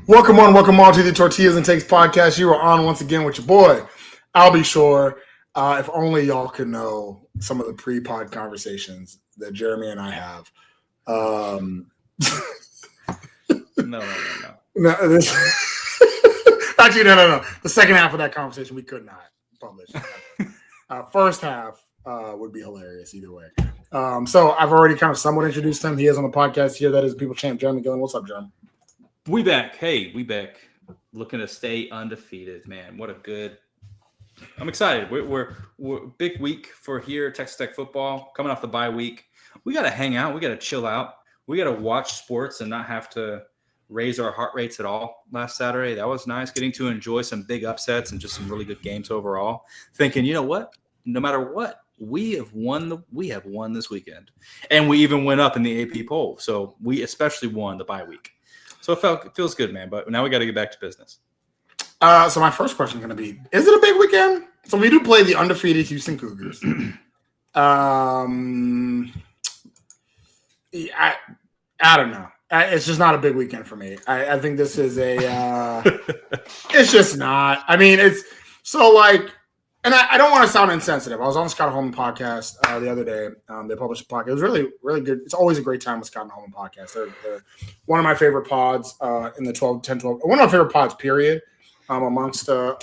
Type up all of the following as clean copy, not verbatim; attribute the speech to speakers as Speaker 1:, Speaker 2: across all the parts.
Speaker 1: Welcome all to the Tortillas and Takes podcast. You are on once again with your boy, I'll be sure. If only y'all could know some of the pre-pod conversations that Jeremy and I have.
Speaker 2: No.
Speaker 1: Actually, no. The second half of that conversation we could not publish. First half would be hilarious either way. So I've already kind of somewhat introduced him. He is on the podcast here. That is People Champ Jeremy Gillen. What's up, Jeremy?
Speaker 2: We back. Hey, we back. Looking to stay undefeated, man. What a good. I'm excited. We're big week for here, Texas Tech football. Coming off the bye week. We got to hang out. We got to chill out. We got to watch sports and not have to raise our heart rates at all last Saturday. That was nice. Getting to enjoy some big upsets and just some really good games overall. Thinking, you know what? No matter what, we have won this weekend. And we even went up in the AP poll. So we especially won the bye week. So it feels good, man. But now we got to get back to business.
Speaker 1: So my first question is going to be, is it a big weekend? So we do play the undefeated Houston Cougars. I don't know. It's just not a big weekend for me. I think this is it's just not. I mean, it's so like, and I don't want to sound insensitive. I was on the Scott Holman podcast the other day. They published a podcast. It was really, really good. It's always a great time with Scott and Holman podcast. They're one of my favorite pods in the 10-12. One of my favorite pods, period, amongst the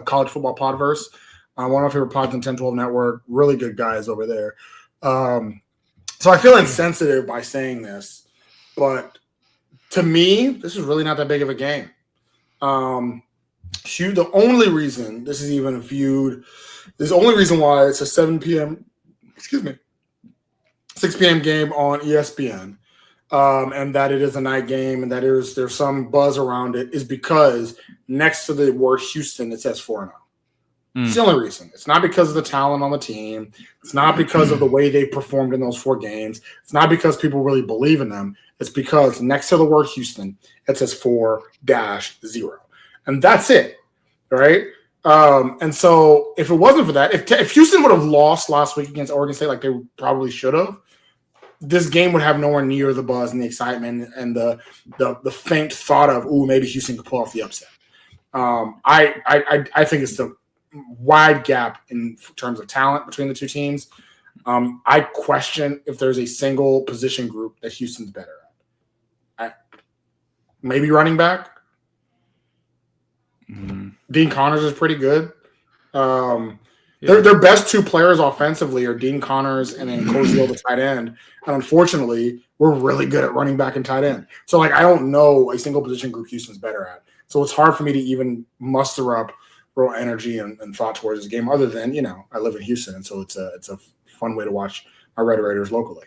Speaker 1: college football podverse. One of my favorite pods in 10-12 network. Really good guys over there. So I feel insensitive by saying this, but to me, this is really not that big of a game. The only reason this is even viewed, there's the only reason why it's a 6 p.m. game on ESPN, and that it is a night game and that there's some buzz around it is because next to the word Houston, it says 4-0. It's the only reason. It's not because of the talent on the team. It's not because of the way they performed in those 4 games. It's not because people really believe in them. It's because next to the word Houston, it says 4-0. And that's it, right? And so if it wasn't for that, if Houston would have lost last week against Oregon State like they probably should have, this game would have nowhere near the buzz and the excitement and the faint thought of, maybe Houston could pull off the upset. I think it's the wide gap in terms of talent between the two teams. I question if there's a single position group that Houston's better at. Maybe running back. Dean Connors is pretty good. Their best 2 players offensively are Dean Connors and then Koziel, the tight end. And unfortunately, we're really good at running back and tight end. So, I don't know a single position group Houston's better at. So it's hard for me to even muster up real energy and thought towards this game other than, I live in Houston. And so it's a fun way to watch my Red Raiders locally.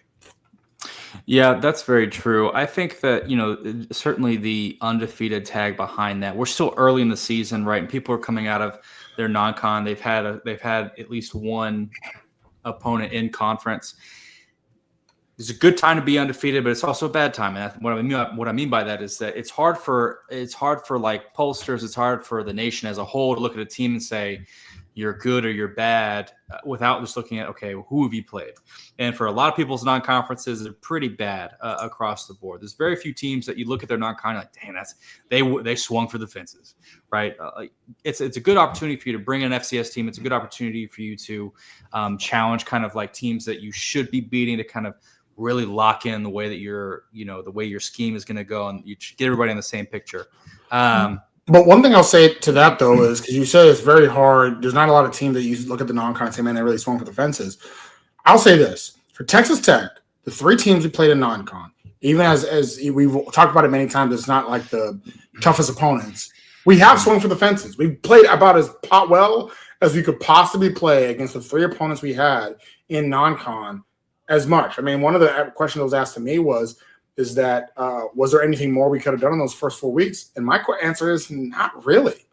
Speaker 2: Yeah, that's very true. I think that, certainly the undefeated tag behind that. We're still early in the season, right? And people are coming out of their non-con. They've had at least one opponent in conference. It's a good time to be undefeated, but it's also a bad time. And what I mean by that is that it's hard for like pollsters, it's hard for the nation as a whole to look at a team and say you're good or you're bad without just looking at, okay, who have you played? And for a lot of people's non-conferences, they're pretty bad across the board. There's very few teams that you look at their non-con like, dang, they swung for the fences, right? It's a good opportunity for you to bring in an FCS team. It's a good opportunity for you to challenge kind of like teams that you should be beating to kind of really lock in the way that the way your scheme is going to go, and you get everybody in the same picture.
Speaker 1: But one thing I'll say to that, though, is because you said it's very hard. There's not a lot of teams that you look at the non-con and say, man, they really swung for the fences. I'll say this. For Texas Tech, the 3 teams we played in non-con, even as we've talked about it many times, it's not like the toughest opponents. We have swung for the fences. We've played about as well as we could possibly play against the 3 opponents we had in non-con as much. I mean, one of the questions that was asked to me was there anything more we could have done in those first 4 weeks? And my answer is not really.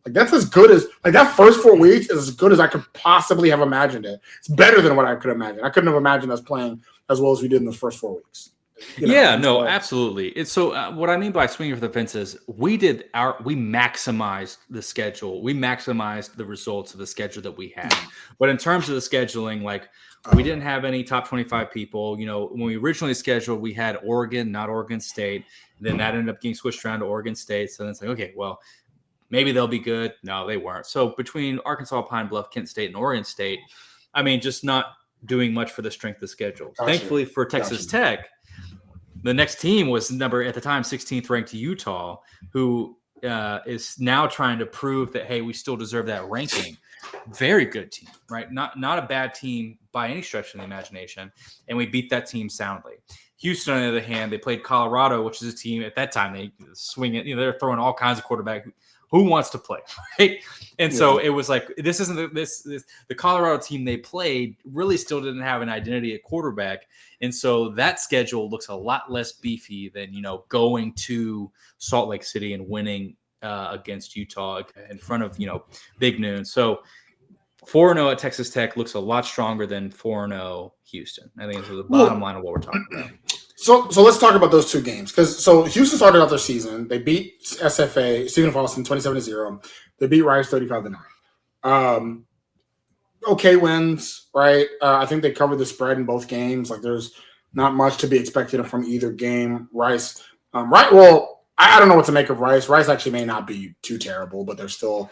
Speaker 1: That's as good as that first 4 weeks is as good as I could possibly have imagined it. It's better than what I could imagine. I couldn't have imagined us playing as well as we did in those first 4 weeks.
Speaker 2: Yeah,
Speaker 1: And
Speaker 2: no,
Speaker 1: so,
Speaker 2: absolutely. It's so what I mean by swinging for the fences, we maximized the schedule. We maximized the results of the schedule that we had. But in terms of the scheduling, like we didn't have any top 25 people. You know, when we originally scheduled, we had Oregon, not Oregon State. Then that ended up getting switched around to Oregon State. So then it's like, okay, well, maybe they'll be good. No, they weren't. So between Arkansas, Pine Bluff, Kent State, and Oregon State, I mean, just not doing much for the strength of schedule. Thankfully for Texas Tech, the next team was at the time 16th ranked Utah, who is now trying to prove that, hey, we still deserve that ranking. Very good team, right? Not a bad team by any stretch of the imagination, and we beat that team soundly. Houston, on the other hand, they played Colorado, which is a team at that time they swing it. You know, they're throwing all kinds of quarterback. Who wants to play, right? And so it was like, this isn't the Colorado team they played really still didn't have an identity at quarterback. And so that schedule looks a lot less beefy than, you know, going to Salt Lake City and winning against Utah in front of, you know, Big Noon. So 4-0 at Texas Tech looks a lot stronger than 4-0 Houston. I think it's the bottom line of what we're talking about.
Speaker 1: So let's talk about those two games, because Houston started out their season. They beat SFA, Stephen F. Austin, 27-0. They beat Rice 35-9. Okay wins, right? I think they covered the spread in both games. Like, there's not much to be expected from either game. Rice, right? Well, I don't know what to make of Rice. Rice actually may not be too terrible, but they're still.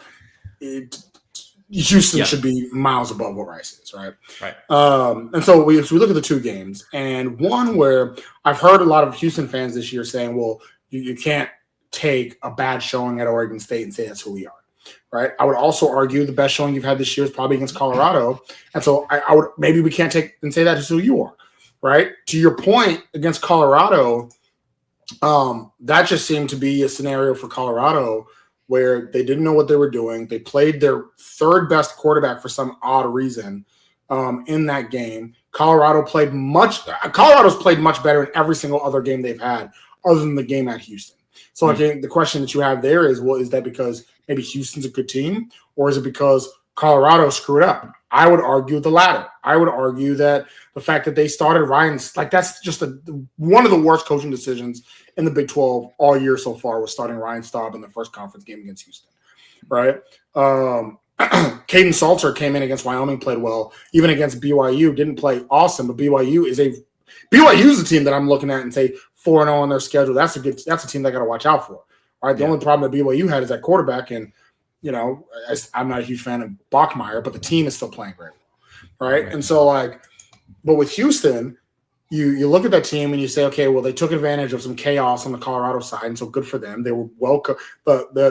Speaker 1: Houston should be miles above what Rice is, right?
Speaker 2: Right.
Speaker 1: And so we look at the two games, and one where I've heard a lot of Houston fans this year saying, well, you can't take a bad showing at Oregon State and say that's who we are, right? I would also argue the best showing you've had this year is probably against Colorado, and so I would maybe we can't take and say that is who you are, right? To your point, against Colorado, that just seemed to be a scenario for Colorado where they didn't know what they were doing. They played their third best quarterback for some odd reason in that game. Coloro's played much better in every single other game they've had other than the game at Houston. So I think the question that you have there is, well, is that because maybe Houston's a good team, or is it because Colorado screwed up? I would argue the latter. I would argue that the fact that they started Ryan, like, that's just one of the worst coaching decisions in the Big 12 all year so far, was starting Ryan Staub in the first conference game against Houston, right? Caden Salter came in against Wyoming, played well. Even against BYU, didn't play awesome, but BYU is a team that I'm looking at and say 4-0 on their schedule. That's a team they got to watch out for, right? The only problem that BYU had is that quarterback, and you know, I'm not a huge fan of Bachmeier, but the team is still playing very well, right? And so, like, but with Houston, you look at that team and you say, okay, well, they took advantage of some chaos on the Colorado side, and so good for them. They were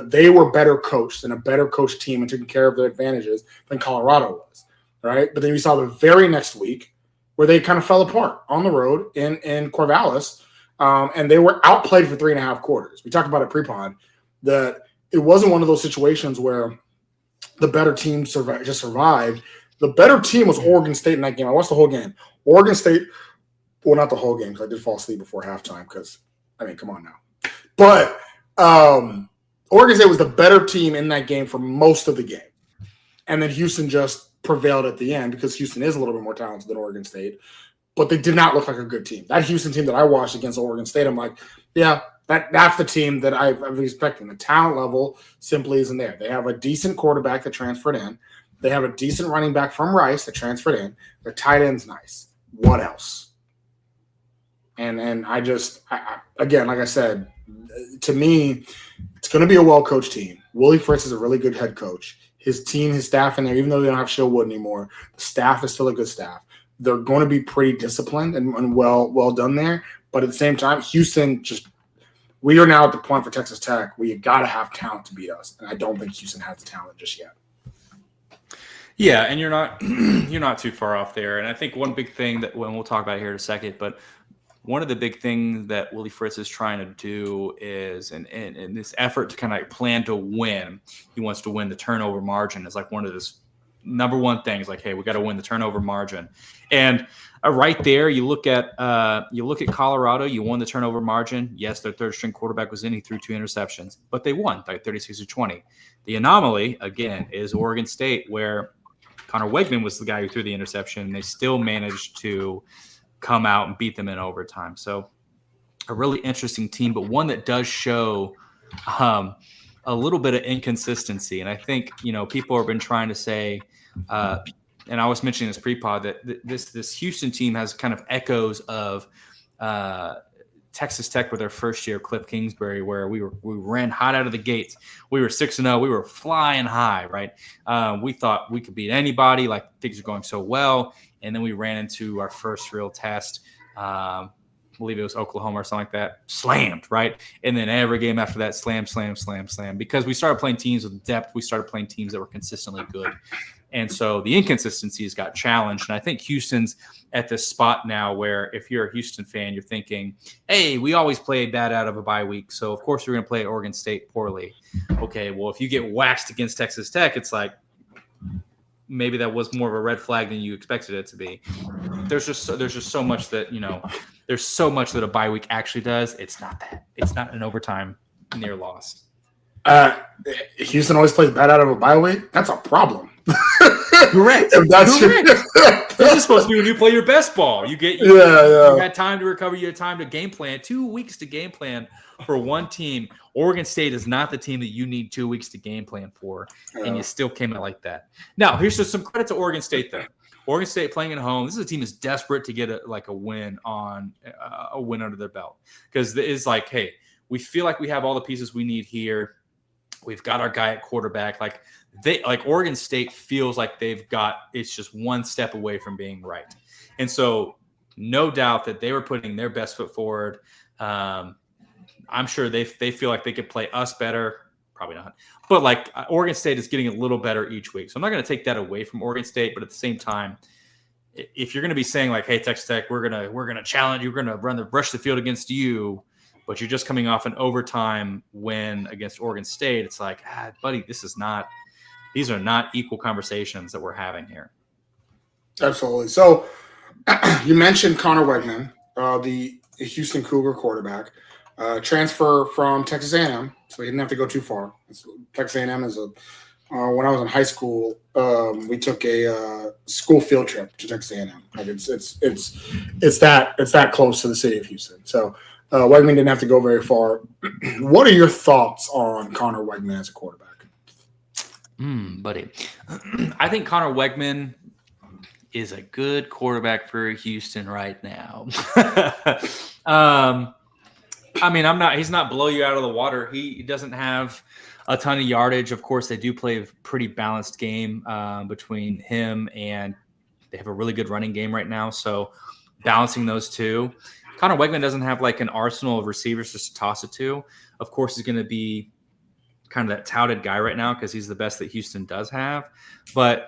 Speaker 1: they were better coached and a better coached team and taking care of their advantages than Colorado was, right? But then we saw the very next week where they kind of fell apart on the road in Corvallis, and they were outplayed for 3.5 quarters. We talked about it pre-pod that it wasn't one of those situations where the better team survived. The better team was Oregon State in that game. I watched the whole game. Oregon State. Well, not the whole game, because I did fall asleep before halftime because, I mean, come on now. But Oregon State was the better team in that game for most of the game. And then Houston just prevailed at the end because Houston is a little bit more talented than Oregon State. But they did not look like a good team. That Houston team that I watched against Oregon State, I'm like, yeah, that's the team that I was expecting. The talent level simply isn't there. They have a decent quarterback that transferred in. They have a decent running back from Rice that transferred in. Their tight end's nice. What else? And I again, like I said, to me, it's going to be a well-coached team. Willie Fritz is a really good head coach. His team, his staff in there, even though they don't have Sherwood anymore, the staff is still a good staff. They're going to be pretty disciplined and well done there. But at the same time, Houston we are now at the point for Texas Tech where you got to have talent to beat us. And I don't think Houston has the talent just yet.
Speaker 2: Yeah, and you're not too far off there. And I think one big thing that we'll talk about here in a second, but one of the big things that Willie Fritz is trying to do is, in this effort to kind of plan to win, he wants to win the turnover margin. Is like one of his number one things. Like, hey, we got to win the turnover margin. And right there, you look at Colorado. You won the turnover margin. Yes, their third string quarterback was in. He threw 2 interceptions, but they won by 36-20. The anomaly again is Oregon State, where Connor Wegman was the guy who threw the interception. And they still managed to come out and beat them in overtime. So a really interesting team, but one that does show a little bit of inconsistency. And I think, people have been trying to say, and I was mentioning this pre-pod, that this Houston team has kind of echoes of Texas Tech with their first year, Cliff Kingsbury, where we ran hot out of the gates. We were 6-0. We were flying high, right? We thought we could beat anybody. Like, things are going so well. And then we ran into our first real test. I believe it was Oklahoma or something like that. Slammed, right? And then every game after that, slam. Because we started playing teams with depth. We started playing teams that were consistently good. And so the inconsistencies got challenged. And I think Houston's at this spot now where if you're a Houston fan, you're thinking, hey, we always play bad out of a bye week. So, of course, we're going to play Oregon State poorly. Okay, well, if you get waxed against Texas Tech, it's like maybe that was more of a red flag than you expected it to be. There's just so much that, there's so much that a bye week actually does. It's not that. It's not an overtime near loss.
Speaker 1: Houston always plays bad out of a bye week. That's a problem.
Speaker 2: Correct. Correct. This is supposed to be when you play your best ball. You had time to recover. You had time to game plan. 2 weeks to game plan for one team. Oregon State is not the team that you need 2 weeks to game plan for, and you still came out like that. Now, here's just some credit to Oregon State, though. Oregon State playing at home. This is a team that's desperate to get a win under their belt, because it's like, hey, we feel like we have all the pieces we need here. We've got our guy at quarterback. Oregon State feels like it's just one step away from being right. And so no doubt that they were putting their best foot forward. I'm sure they feel like they could play us better. Probably not. But Oregon State is getting a little better each week. So I'm not going to take that away from Oregon State. But at the same time, if you're going to be saying hey, Texas Tech, we're going to challenge you, we're going to rush the field against you, but you're just coming off an overtime win against Oregon State, it's like, buddy, these are not equal conversations that we're having here.
Speaker 1: Absolutely. So you mentioned Connor Wegman, the Houston Cougar quarterback, transfer from Texas A&M, so he didn't have to go too far. Texas A&M is when I was in high school, we took a school field trip to Texas A&M. It's that close to the city of Houston. So Wegman didn't have to go very far. What are your thoughts on Connor Wegman as a quarterback?
Speaker 2: Buddy, I think Connor Wegman is a good quarterback for Houston right now. He's not blow you out of the water. He doesn't have a ton of yardage. Of course, they do play a pretty balanced game between him, and they have a really good running game right now. So balancing those two. Connor Wegman doesn't have an arsenal of receivers just to toss it to. Of course, he's going to be kind of that touted guy right now because he's the best that Houston does have. But,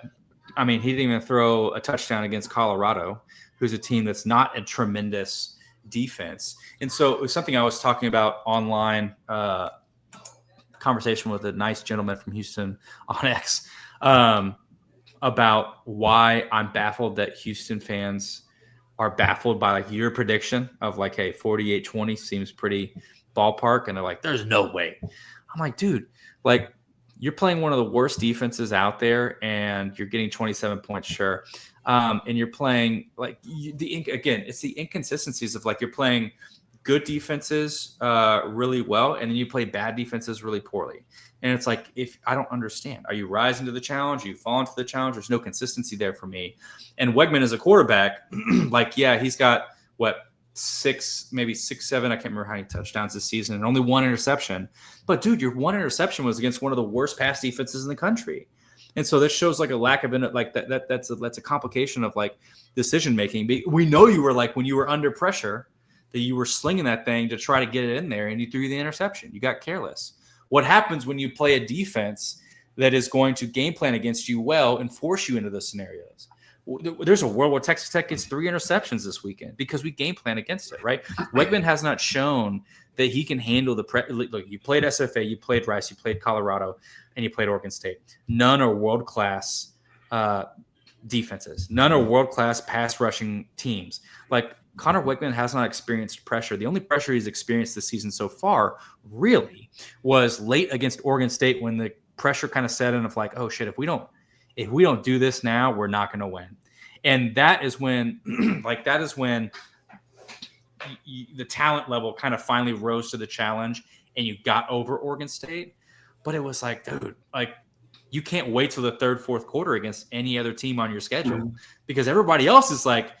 Speaker 2: he didn't even throw a touchdown against Colorado, who's a team that's not a tremendous defense. And so it was something I was talking about online, conversation with a nice gentleman from Houston on X, about why I'm baffled that Houston fans are baffled by your prediction of hey, 48-20 seems pretty ballpark. And they're like, there's no way. I'm like, dude, you're playing one of the worst defenses out there and you're getting 27 points. Sure. And you're playing it's the inconsistencies of you're playing good defenses really well, and then you play bad defenses really poorly. And it's if I don't understand, are you rising to the challenge? Are you falling to the challenge? There's no consistency there for me. And Wegman as a quarterback, he's got maybe 6-7. I can't remember how many touchdowns this season and only one interception. But dude, your one interception was against one of the worst pass defenses in the country. And so this shows a lack of that's a complication of decision making. We know you were when you were under pressure that you were slinging that thing to try to get it in there and you threw the interception. You got careless. What happens when you play a defense that is going to game plan against you well and force you into those scenarios? There's a world where Texas Tech gets 3 interceptions this weekend because we game plan against it, right? Wegman has not shown that he can handle look, you played SFA, you played Rice, you played Colorado, and you played Oregon State. None are world-class defenses. None are world-class pass rushing teams. Connor Wegman has not experienced pressure. The only pressure he's experienced this season so far really was late against Oregon State when the pressure kind of set in of oh shit, if we don't do this now, we're not going to win. And that is when the talent level kind of finally rose to the challenge and you got over Oregon State. But it was like, dude, like you can't wait till the third, fourth quarter against any other team on your schedule because everybody else is like,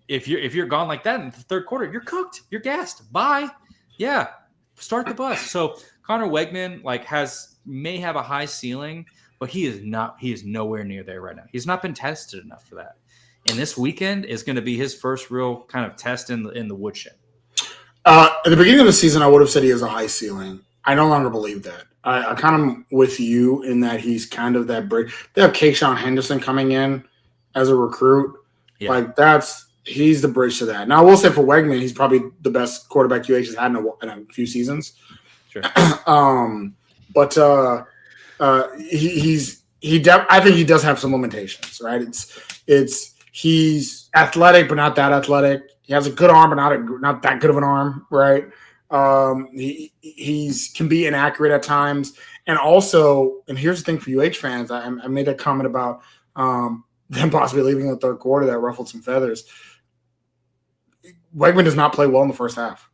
Speaker 2: if you're gone like that in the third quarter, you're cooked, you're gassed. Bye. Yeah, start the bus. So Connor Wegman may have a high ceiling, but he is nowhere near there right now. He's not been tested enough for that. And this weekend is going to be his first real kind of test in the woodshed.
Speaker 1: At the beginning of the season, I would have said he has a high ceiling. I no longer believe that. I kind of with you in that he's kind of that bridge. They have Keyshawn Henderson coming in as a recruit. Yeah. Like he's the bridge to that. Now I will say for Wegman, he's probably the best quarterback UH has had in a few seasons.
Speaker 2: Sure.
Speaker 1: But I think he does have some limitations, right? He's athletic, but not that athletic. He has a good arm, but not that good of an arm, right? He can be inaccurate at times. And also, and here's the thing for UH fans, I made a comment about them possibly leaving in the third quarter that ruffled some feathers. Wegman does not play well in the first half.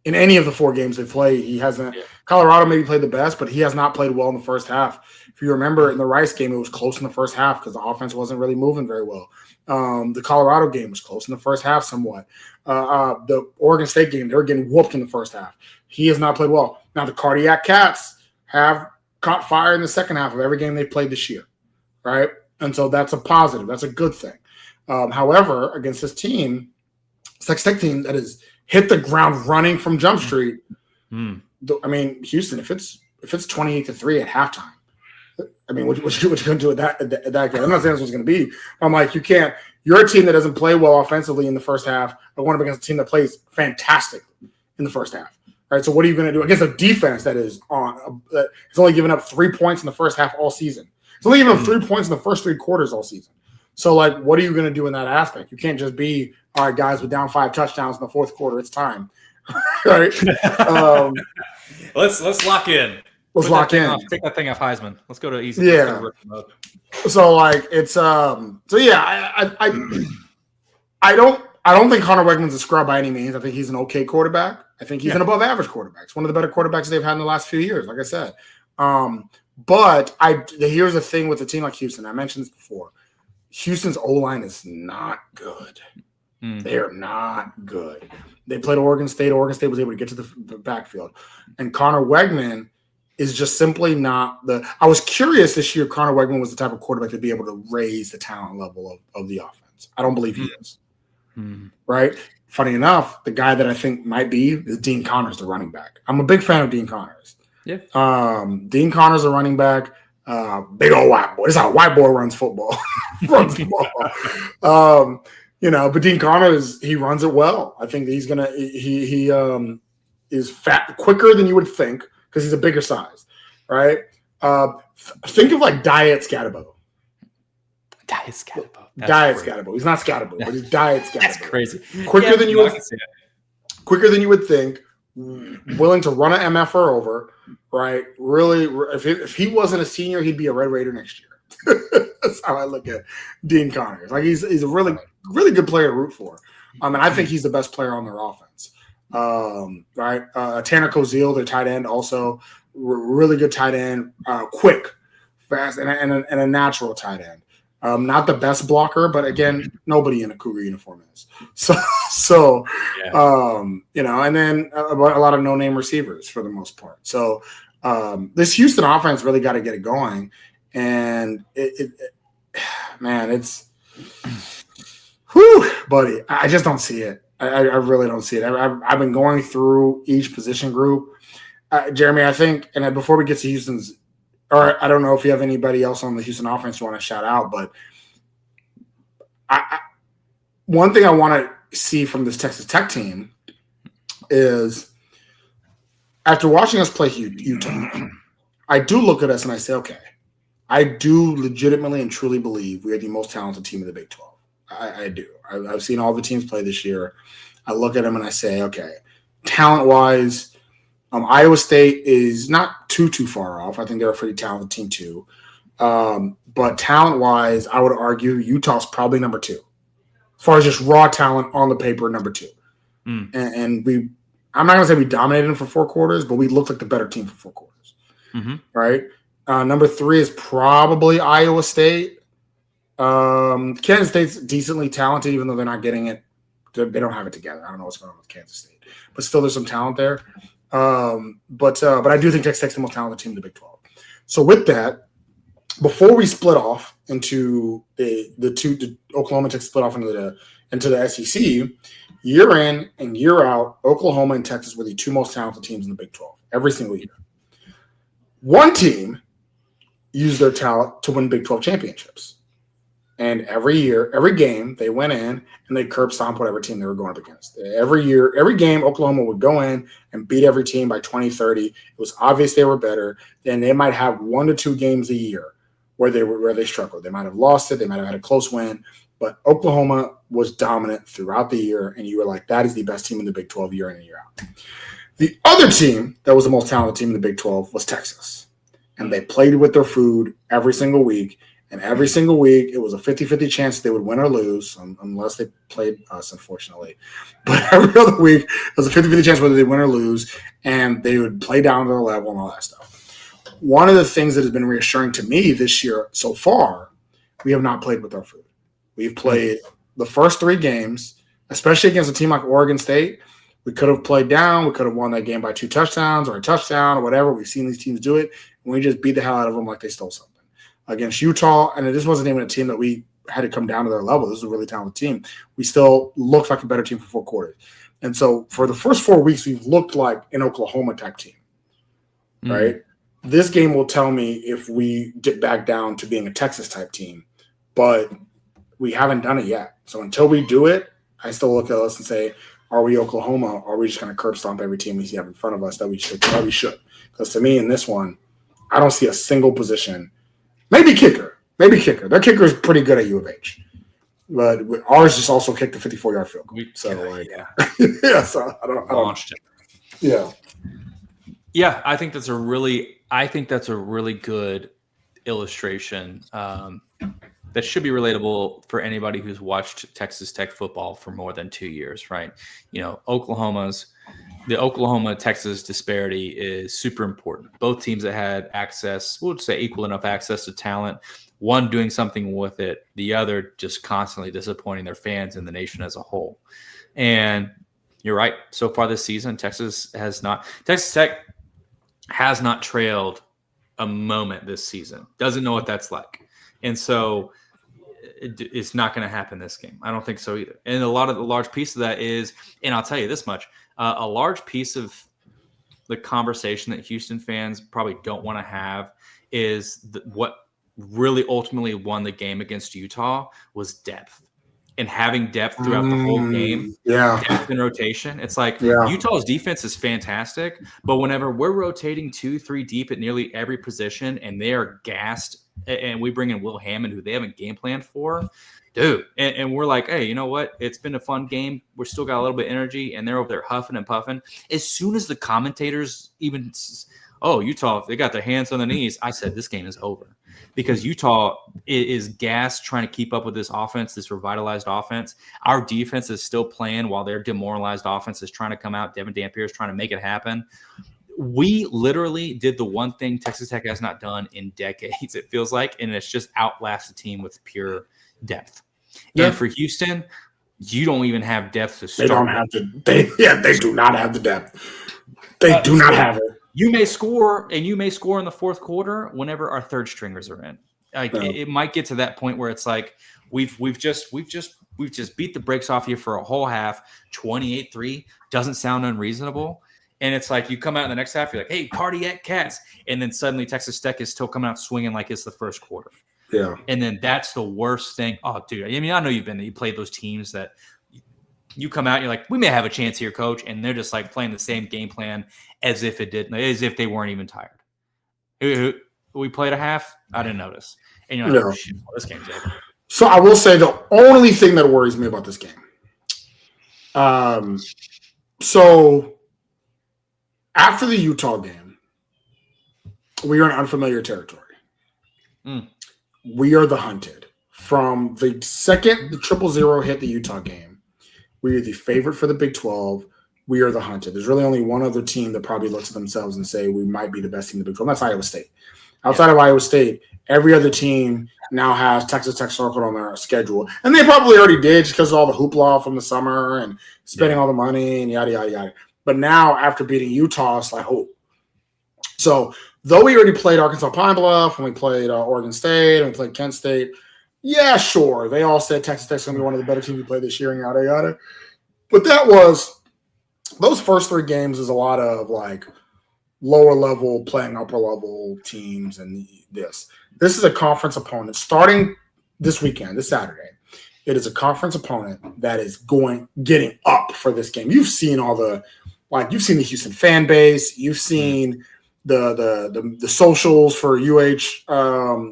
Speaker 1: In any of the 4 games they've played, he hasn't. Yeah. Colorado maybe played the best, but he has not played well in the first half. If you remember in the Rice game, it was close in the first half because the offense wasn't really moving very well. The Colorado game was close in the first half somewhat. The Oregon State game, they were getting whooped in the first half. He has not played well. Now, the Cardiac Cats have caught fire in the second half of every game they've played this year, right? And so that's a positive. That's a good thing. However, against this team, Texas Tech team that has hit the ground running from Jump Street, I mean, Houston, if it's 28-3 at halftime, I mean, what you going to do with that game? I'm not saying that's what's going to be. I'm like, you can't. You're a team that doesn't play well offensively in the first half, but going up against a team that plays fantastic in the first half. Right. So what are you going to do against a defense that is that has only given up 3 points in the first half all season? It's only given up 3 points in the first 3 quarters all season. So like, what are you going to do in that aspect? You can't just be, all right, guys, we're down 5 touchdowns in the fourth quarter. It's time. Right.
Speaker 2: Let's lock in.
Speaker 1: Let's lock in.
Speaker 2: Take that thing off Heisman. Let's go to easy.
Speaker 1: Yeah. So like it's so yeah, I don't think Connor Wegman's a scrub by any means. I think he's an okay quarterback. I think he's an above average quarterback. It's one of the better quarterbacks they've had in the last few years, like I said. But here's the thing with a team like Houston. I mentioned this before. Houston's O-line is not good. They are not good. They played Oregon State. Oregon State was able to get to the backfield. And Connor Wegman is just simply not I was curious this year if Connor Wegman was the type of quarterback to be able to raise the talent level of the offense. I don't believe he is. Right? Funny enough, the guy that I think might be is Dean Connors, the running back. I'm a big fan of Dean Connors.
Speaker 2: Yeah.
Speaker 1: Dean Connors, the running back, big old white boy. This is how a white boy runs football. But Dean Connors, he runs it well. I think he's gonna he is quicker than you would think because he's a bigger size, right? Think of like Diet Scatterbo.
Speaker 2: Diet Scatterbo.
Speaker 1: Scatterbo. He's not Scatterbo, but he's Diet Scatterbo.
Speaker 2: That's crazy.
Speaker 1: Quicker than you would think. Willing to run an MFR over, right? Really, if he wasn't a senior, he'd be a Red Raider next year. That's how I look at Dean Connors. Like he's a really, really good player to root for. And I think he's the best player on their offense. Right? Tanner Koziel, their tight end, also really good tight end, quick, fast, and a natural tight end. Not the best blocker, but again, nobody in a Cougar uniform is. So and then a lot of no-name receivers for the most part. So this Houston offense really got to get it going, and it's buddy. I just don't see it. I really don't see it. I've been going through each position group, Jeremy. I think, and before we get to Houston's. Or I don't know if you have anybody else on the Houston offense you want to shout out, but one thing I want to see from this Texas Tech team is after watching us play Utah, I do look at us and I say, okay, I do legitimately and truly believe we are the most talented team in the Big 12. I do. I've seen all the teams play this year. I look at them and I say, okay, talent-wise, Iowa State is not too far off. I think they're a pretty talented team too. But talent-wise, I would argue Utah's probably number 2. As far as just raw talent on the paper, number 2. and I'm not going to say we dominated them for 4 quarters, but we looked like the better team for 4 quarters. Right? Number 3 is probably Iowa State. Kansas State's decently talented, even though they're not getting it. They don't have it together. I don't know what's going on with Kansas State, but still, there's some talent there. But I do think Texas Tech's the most talented team in the Big 12. So with that, before we split off into the Oklahoma and Texas split off into the SEC, year in and year out, Oklahoma and Texas were the 2 most talented teams in the Big 12 every single year. One team used their talent to win Big 12 championships. And every year, every game, they went in and they curb stomp whatever team they were going up against. Every year, every game, Oklahoma would go in and beat every team by 20, 30. It was obvious they were better. Then they might have 1 to 2 games a year where they struggled. They might have lost it. They might have had a close win. But Oklahoma was dominant throughout the year, and you were like, that is the best team in the Big 12 year in and year out. The other team that was the most talented team in the Big 12 was Texas. And they played with their food every single week. And every single week, it was a 50-50 chance they would win or lose, unless they played us, unfortunately. But every other week, it was a 50-50 chance whether they win or lose, and they would play down to their level and all that stuff. One of the things that has been reassuring to me this year so far, we have not played with our food. We've played the first 3 games, especially against a team like Oregon State. We could have played down. We could have won that game by 2 touchdowns or a touchdown or whatever. We've seen these teams do it, and we just beat the hell out of them like they stole something. Against Utah, and this wasn't even a team that we had to come down to their level. This is a really talented team. We still looked like a better team for 4 quarters. And so for the first 4 weeks, we've looked like an Oklahoma type team, right? This game will tell me if we dip back down to being a Texas type team, but we haven't done it yet. So until we do it, I still look at us and say, are we Oklahoma? Or are we just going to curb stomp every team we see in front of us that we should? Because to me, in this one, I don't see a single position. Maybe kicker. Their kicker is pretty good at U of H. But ours just also kicked a 54-yard field goal. So, yeah, so I don't
Speaker 2: launched it.
Speaker 1: Yeah.
Speaker 2: Yeah, I think that's a really good illustration that should be relatable for anybody who's watched Texas Tech football for more than 2 years, right? You know, the Oklahoma-Texas disparity is super important. Both teams that had access, we'll say equal enough access to talent, one doing something with it, the other just constantly disappointing their fans and the nation as a whole. And you're right. So far this season, Texas Tech has not trailed a moment this season. Doesn't know what that's like. And so it's not going to happen this game. I don't think so either. And the large piece of that is, and I'll tell you this much, a large piece of the conversation that Houston fans probably don't want to have is what really ultimately won the game against Utah was depth. And having depth throughout the whole game, depth in rotation. It's like Utah's defense is fantastic, but whenever we're rotating 2-3 deep at nearly every position and they are gassed, and we bring in Will Hammond, who they haven't game planned for, dude, and we're like, hey, you know what? It's been a fun game. We're still got a little bit of energy, and they're over there huffing and puffing. As soon as the commentators even, Utah, they got their hands on their knees, I said, this game is over. Because Utah is gassed trying to keep up with this offense, this revitalized offense. Our defense is still playing while their demoralized offense is trying to come out. Devin Dampier is trying to make it happen. We literally did the one thing Texas Tech has not done in decades, it feels like, and it's just outlast the team with pure depth. And for Houston, you don't even have depth to start.
Speaker 1: They don't have they do not have the depth. They do not have it.
Speaker 2: You may score, and you may score in the fourth quarter whenever our third stringers are in. Like it might get to that point where it's like we've just beat the brakes off you for a whole half. 28-3 doesn't sound unreasonable, and it's like you come out in the next half, you're like, "Hey, cardiac cats," and then suddenly Texas Tech is still coming out swinging like it's the first quarter.
Speaker 1: Yeah,
Speaker 2: and then that's the worst thing. Oh, dude, I mean, I know you played those teams that. You come out and you're like, we may have a chance here, coach. And they're just like playing the same game plan as if they weren't even tired. We played a half. I didn't notice. And you're like, oh, shit, this game's over.
Speaker 1: So I will say the only thing that worries me about this game. So after the Utah game, we are in unfamiliar territory. We are the hunted. From the second the 0-0 hit the Utah game, We are the favorite for the Big 12. We are the hunted. There's really only one other team that probably looks at themselves and say we might be the best team in the Big 12. That's Iowa State. Outside of Iowa State, every other team now has Texas Tech circled on their schedule. And they probably already did just because of all the hoopla from the summer and spending all the money and yada, yada, yada. But now, after beating Utah, it's like, oh. So, though we already played Arkansas Pine Bluff and we played Oregon State and we played Kent State, yeah, sure. They all said Texas Tech's going to be one of the better teams we play this year and yada, yada. But those first 3 games is a lot of like lower level playing upper level teams and this. This is a conference opponent starting this weekend, this Saturday. It is a conference opponent that is getting up for this game. You've seen you've seen the Houston fan base. You've seen the socials for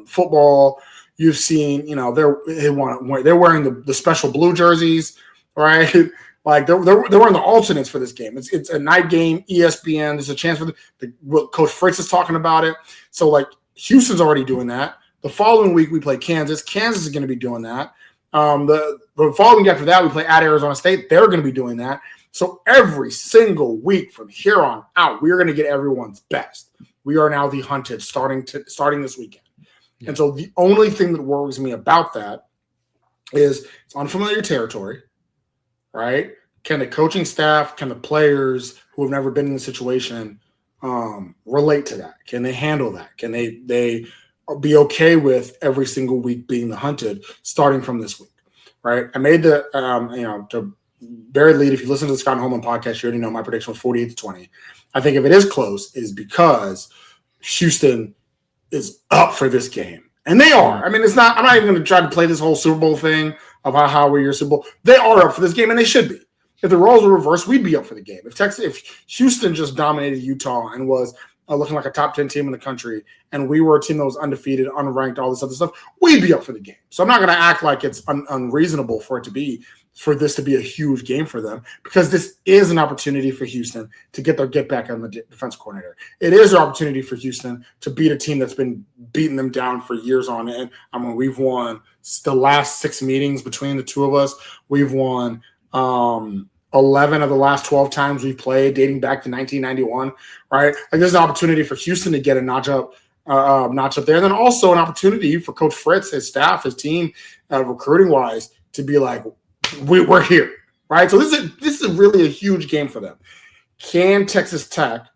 Speaker 1: football. You've seen, they're wearing the special blue jerseys, right? Like they're wearing the alternates for this game. It's a night game, ESPN. There's a chance for Coach Fritz is talking about it. So like Houston's already doing that. The following week we play Kansas. Kansas is going to be doing that. The following week after that we play at Arizona State. They're going to be doing that. So every single week from here on out, we are going to get everyone's best. We are now the hunted starting this weekend. Yeah. And so the only thing that worries me about that is it's unfamiliar territory, right? Can the coaching staff, can the players who have never been in the situation relate to that? Can they handle that? Can they be okay with every single week being the hunted starting from this week, right? I made to Barry Lead, if you listen to the Scott and Holman podcast, you already know my prediction was 48-20. I think if it is close, it is because Houston is up for this game. And they are. I mean, I'm not even going to try to play this whole Super Bowl thing of how we're your Super Bowl. They are up for this game, and they should be. If the roles were reversed, we'd be up for the game. If Houston just dominated Utah and was looking like a top 10 team in the country, and we were a team that was undefeated, unranked, all this other stuff, we'd be up for the game. So I'm not going to act like it's unreasonable for this to be a huge game for them, because this is an opportunity for Houston to get back on the defense coordinator. It is an opportunity for Houston to beat a team that's been beating them down for years on end. I mean, we've won the last 6 meetings between the two of us. We've won 11 of the last 12 times we've played, dating back to 1991, right? Like, there's an opportunity for Houston to get a notch up there. And then also an opportunity for Coach Fritz, his staff, his team, recruiting-wise, to be like, we're here, right? So this is really a huge game for them. Can Texas Tech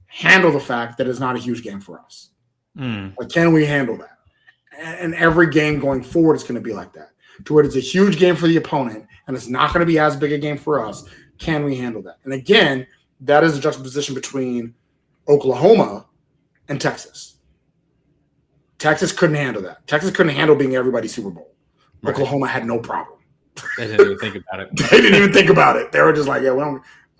Speaker 1: handle the fact that it's not a huge game for us? Like, can we handle that? And every game going forward is going to be like that, to where it's a huge game for the opponent and it's not going to be as big a game for us. Can we handle that? And again, that is a juxtaposition between Oklahoma and Texas. Texas couldn't handle that. Texas couldn't handle being everybody's Super Bowl. Right. Oklahoma had no problem.
Speaker 2: They didn't even think about it.
Speaker 1: They didn't even think about it. They were just like, yeah,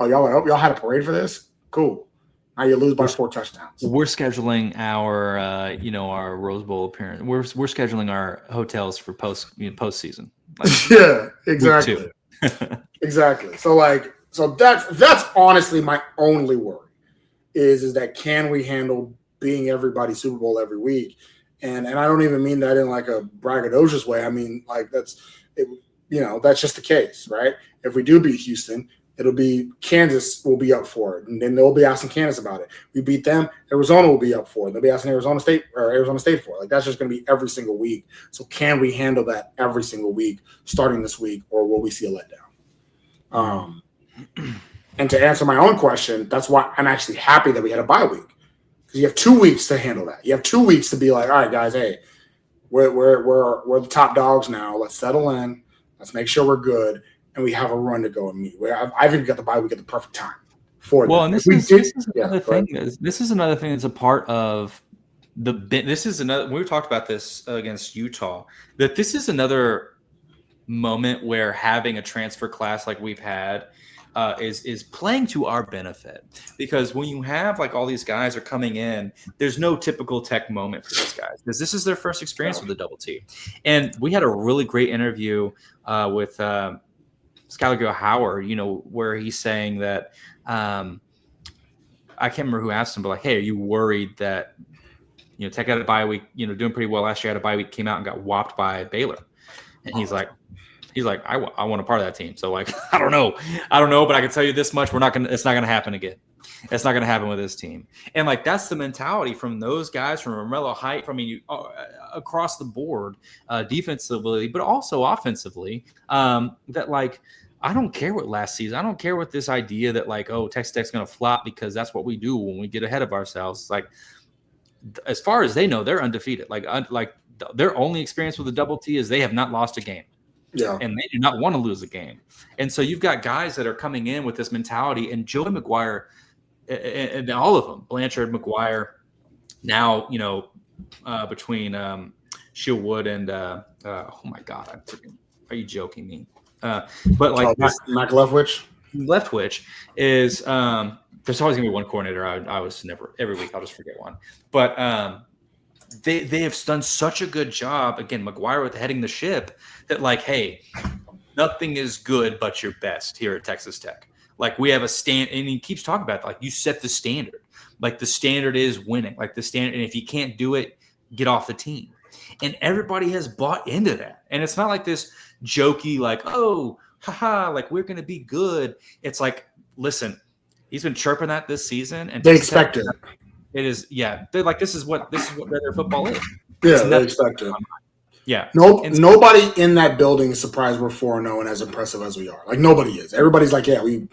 Speaker 1: y'all had a parade for this? Cool. Now you lose by 4 touchdowns.
Speaker 2: We're scheduling our our Rose Bowl appearance. We're scheduling our hotels for postseason. Like,
Speaker 1: yeah, exactly. Exactly. So that's honestly my only worry is that can we handle being everybody's Super Bowl every week? And I don't even mean that in like a braggadocious way. I mean, like that's just the case, right? If we do beat Houston, it'll be Kansas will be up for it, and then they'll be asking Kansas about it. We beat them, Arizona will be up for it. They'll be asking Arizona State for it. Like, that's just going to be every single week. So can we handle that every single week, starting this week, or will we see a letdown? And to answer my own question, that's why I'm actually happy that we had a bye week, because you have 2 weeks to handle that. You have 2 weeks to be like, all right, guys, hey, we're the top dogs now. Let's settle in. Let's make sure we're good. And we have a run to go and meet. I think we got the bye week at the perfect time for them.
Speaker 2: Well, and this is another thing. This is another thing that's a part of this is another. We talked about this against Utah. That this is another moment where having a transfer class like we've had is playing to our benefit, because when you have like all these guys are coming in, there's no typical Tech moment for these guys, because this is their first experience with the double T. And we had a really great interview with Skylar Howard, where he's saying that I can't remember who asked him, but like, hey, are you worried that Tech had a bye week, doing pretty well last year, had a bye week, came out and got whopped by Baylor? And he's like, He's like, I want a part of that team. So like, I don't know, but I can tell you this much: it's not gonna happen again. It's not gonna happen with this team. And like that's the mentality from those guys, from Romello Height, across the board, defensively, but also offensively. That like. I don't care what last season. I don't care what this idea that like, oh, Texas Tech's going to flop because that's what we do when we get ahead of ourselves. Like, as far as they know, they're undefeated. Like their only experience with the double T is they have not lost a game.
Speaker 1: Yeah.
Speaker 2: And they do not want to lose a game. And so you've got guys that are coming in with this mentality, and Joey McGuire and all of them, Blanchard, McGuire, now, between Shieldwood and oh my God, are you joking me? But like
Speaker 1: Mac
Speaker 2: Leftwich is there's always gonna be one coordinator. I was never every week. I'll just forget one. But they have done such a good job. Again, McGuire with heading the ship that like, hey, nothing is good but your best here at Texas Tech. Like we have a stand, and he keeps talking about it, like you set the standard. Like the standard is winning. Like the standard, and if you can't do it, get off the team. And everybody has bought into that. And it's not like this jokey, like, oh, haha, like we're going to be good. It's like, listen, he's been chirping that this season, and
Speaker 1: they expect it.
Speaker 2: It is, yeah. They're like, this is what their football is.
Speaker 1: Yeah, they expect it.
Speaker 2: Yeah.
Speaker 1: Nobody in that building is surprised we're 4-0 and as impressive as we are. Like nobody is. Everybody's like, yeah, we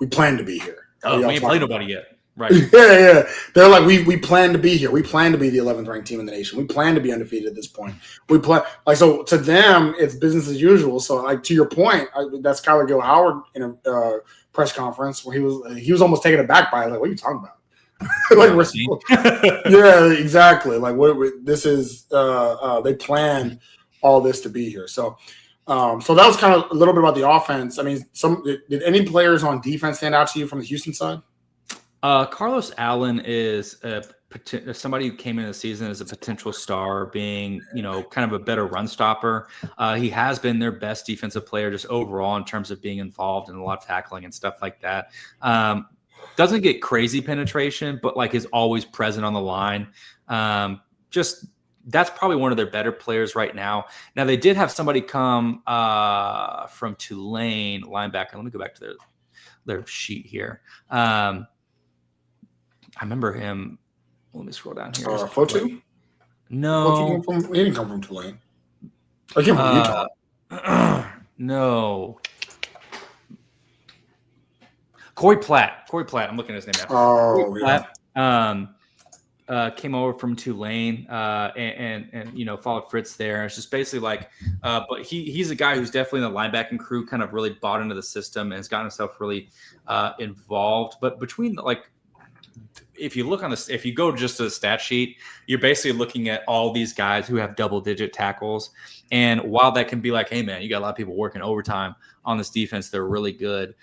Speaker 1: plan to be here.
Speaker 2: Oh, we ain't played nobody yet. Right.
Speaker 1: Yeah. They're like, we plan to be here. We plan to be the 11th ranked team in the nation. We plan to be undefeated at this point. We plan so to them, it's business as usual. So like to your point, that's Kyler Gill Howard in a press conference where he was almost taken aback by it. Like, what are you talking about? Yeah, exactly. Like this is they planned all this to be here. So so that was kind of a little bit about the offense. I mean, did any players on defense stand out to you from the Houston side?
Speaker 2: Carlos Allen is somebody who came into the season as a potential star, being, kind of a better run stopper. He has been their best defensive player just overall in terms of being involved in a lot of tackling and stuff like that. Doesn't get crazy penetration, but like is always present on the line. Just that's probably one of their better players right now. Now they did have somebody come from Tulane, linebacker. Let me go back to their sheet here. I remember him. Let me scroll down here.
Speaker 1: Fotu?
Speaker 2: No.
Speaker 1: He didn't come from Tulane. I came from Utah.
Speaker 2: No. Corey Platt. I'm looking at his name now.
Speaker 1: Oh,
Speaker 2: Corey Platt, came over from Tulane and followed Fritz there. It's just basically like, but he's a guy who's definitely in the linebacking crew, kind of really bought into the system and has gotten himself really involved. But between if you look if you go just to the stat sheet, you're basically looking at all these guys who have double-digit tackles. And while that can be like, hey, man, you got a lot of people working overtime on this defense, they're really good.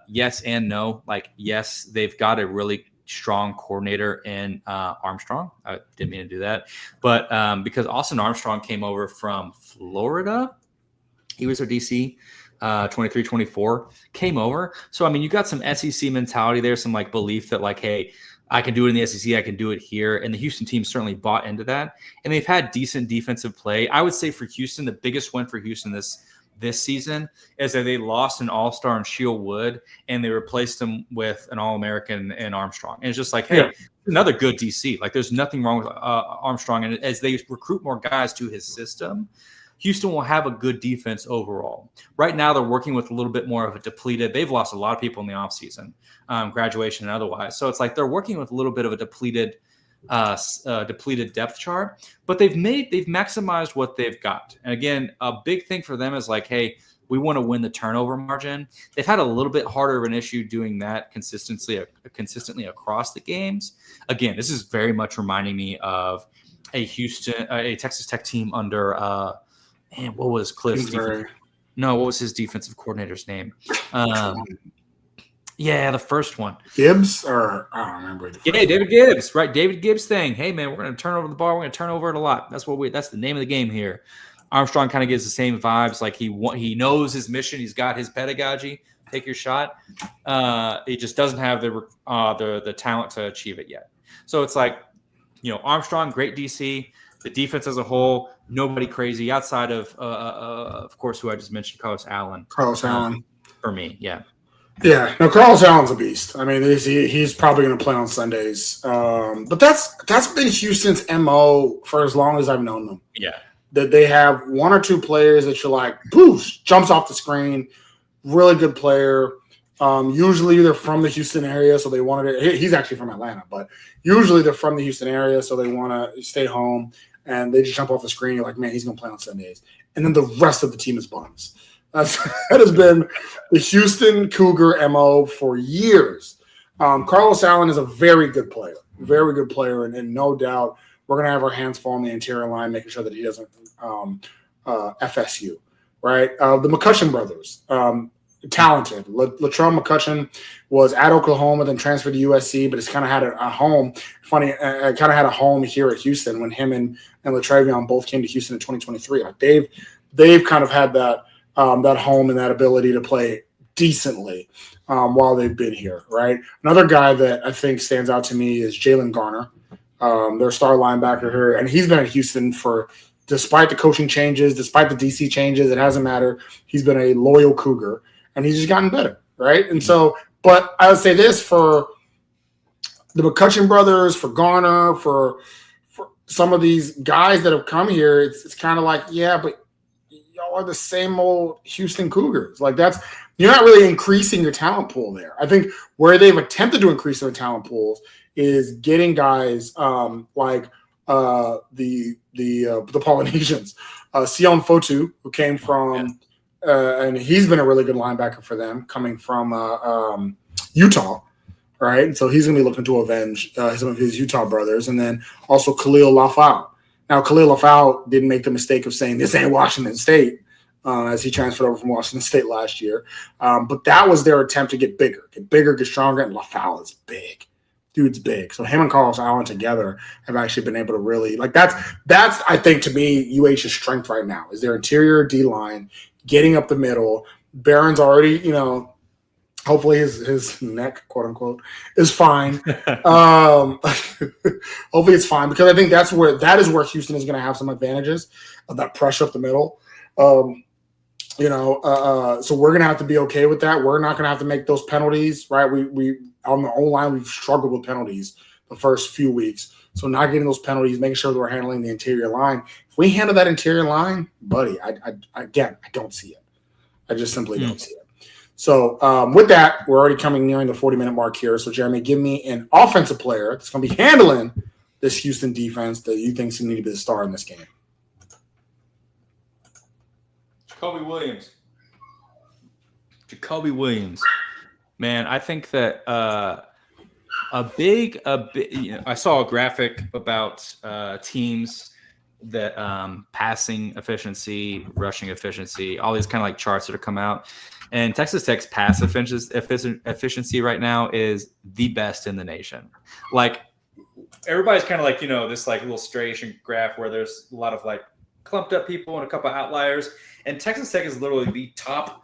Speaker 2: Yes and no. Like, yes, they've got a really strong coordinator in Armstrong. I didn't mean to do that. But because Austin Armstrong came over from Florida, he was their DC. 23-24 came over. So, I mean, you got some SEC mentality there, some like belief that like, hey, I can do it in the SEC, I can do it here. And the Houston team certainly bought into that. And they've had decent defensive play. I would say for Houston, the biggest win for Houston this season is that they lost an all-star in Shieldwood and they replaced him with an All-American in Armstrong. And it's just like, hey, another good DC. Like there's nothing wrong with Armstrong. And as they recruit more guys to his system, Houston will have a good defense overall. Right now, they're working with a little bit more of a depleted. They've lost a lot of people in the offseason, graduation and otherwise. So it's like they're working with a little bit of a depleted depth chart, but they've maximized what they've got. And again, a big thing for them is like, hey, we want to win the turnover margin. They've had a little bit harder of an issue doing that consistently across the games. Again, this is very much reminding me of a Texas Tech team under what was Cliff's defensive? No, what was his defensive coordinator's name? Yeah, the first one.
Speaker 1: Gibbs, or I don't remember.
Speaker 2: David Gibbs, right? David Gibbs thing. Hey, man, we're going to turn over the ball. We're going to turn over it a lot. That's the name of the game here. Armstrong kind of gives the same vibes. Like he knows his mission. He's got his pedagogy. Take your shot. He just doesn't have the talent to achieve it yet. So it's like, Armstrong, great DC. The defense as a whole, nobody crazy outside of course, who I just mentioned, Carlos Allen. For me, yeah.
Speaker 1: Yeah, no, Carlos Allen's a beast. I mean, he's probably going to play on Sundays. But that's been Houston's MO for as long as I've known them.
Speaker 2: Yeah.
Speaker 1: That they have one or two players that you're like, boosh, jumps off the screen, really good player. Usually they're from the Houston area, so they wanted it. He's actually from Atlanta, but usually they're from the Houston area, so they want to stay home, and they just jump off the screen. You're like, man, he's going to play on Sundays. And then the rest of the team is bums. That has been the Houston Cougar MO for years. Carlos Allen is a very good player, and no doubt we're going to have our hands full on the interior line, making sure that he doesn't FSU, right? The McCutcheon brothers, talented. Latrell McCutcheon was at Oklahoma, then transferred to USC, but it's kind of had a home. Funny, kind of had a home here at Houston when him and LaTravion both came to Houston in 2023. Like they've kind of had that home and that ability to play decently while they've been here, right? Another guy that I think stands out to me is Jalen Garner, their star linebacker here, and he's been at Houston despite the coaching changes, despite the DC changes, it hasn't mattered. He's been a loyal Cougar, and he's just gotten better, right? And so, but I would say this for the McCutcheon brothers, for Garner, for some of these guys that have come here, it's kind of like, yeah, but y'all are the same old Houston Cougars. Like you're not really increasing your talent pool there. I think where they've attempted to increase their talent pools is getting guys like the Polynesians, Sion Fotu, who came from, and he's been a really good linebacker for them, coming from Utah, right? And so he's going to be looking to avenge some of his Utah brothers, and then also Khalil Lafau. Now, Khalil Lafau didn't make the mistake of saying this ain't Washington State as he transferred over from Washington State last year, but that was their attempt to get bigger, get stronger, and Lafau is big. Dude's big. So him and Carlos Allen together have actually been able to really that's I think to me UH's strength right now is their interior D line getting up the middle. Barron's already, hopefully his neck, quote unquote, is fine. Hopefully it's fine because I think that is where Houston is going to have some advantages of that pressure up the middle. So we're going to have to be okay with that. We're not going to have to make those penalties, right? We on the O-line, we've struggled with penalties the first few weeks. So not getting those penalties, making sure that we're handling the interior line. If we handle that interior line, buddy, I don't see it. I just simply don't see it. So with that, we're already nearing the 40-minute mark here. So Jeremy, give me an offensive player that's going to be handling this Houston defense that you think is going to need to be the star in this game.
Speaker 2: Jacoby Williams. Man, I think that I saw a graphic about teams that passing efficiency, rushing efficiency, all these kind of like charts that have come out. And Texas Tech's pass efficiency right now is the best in the nation. Like everybody's kind of like, this like little striation graph where there's a lot of like clumped up people and a couple of outliers. And Texas Tech is literally the top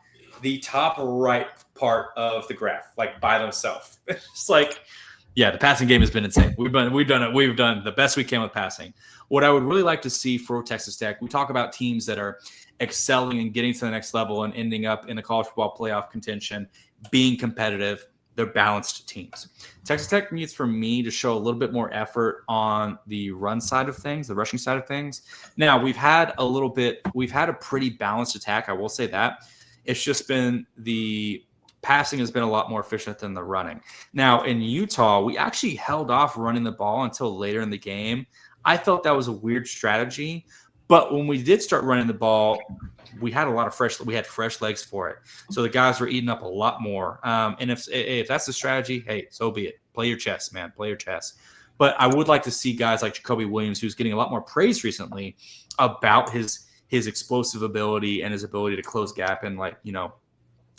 Speaker 2: right part of the graph, like by themselves. It's like, yeah, the passing game has been insane. We've done the best we can with passing. What I would really like to see for Texas Tech, we talk about teams that are excelling and getting to the next level and ending up in the college football playoff contention, being competitive. They're balanced teams. Texas Tech needs for me to show a little bit more effort on the run side of things, the rushing side of things. Now we've had a pretty balanced attack. I will say that. It's just been the passing has been a lot more efficient than the running. Now in Utah, we actually held off running the ball until later in the game. I felt that was a weird strategy, but when we did start running the ball, we had fresh legs for it. So the guys were eating up a lot more. And if that's the strategy, hey, so be it. Play your chess, man. Play your chess. But I would like to see guys like Jacoby Williams, who's getting a lot more praise recently about his explosive ability and his ability to close gap and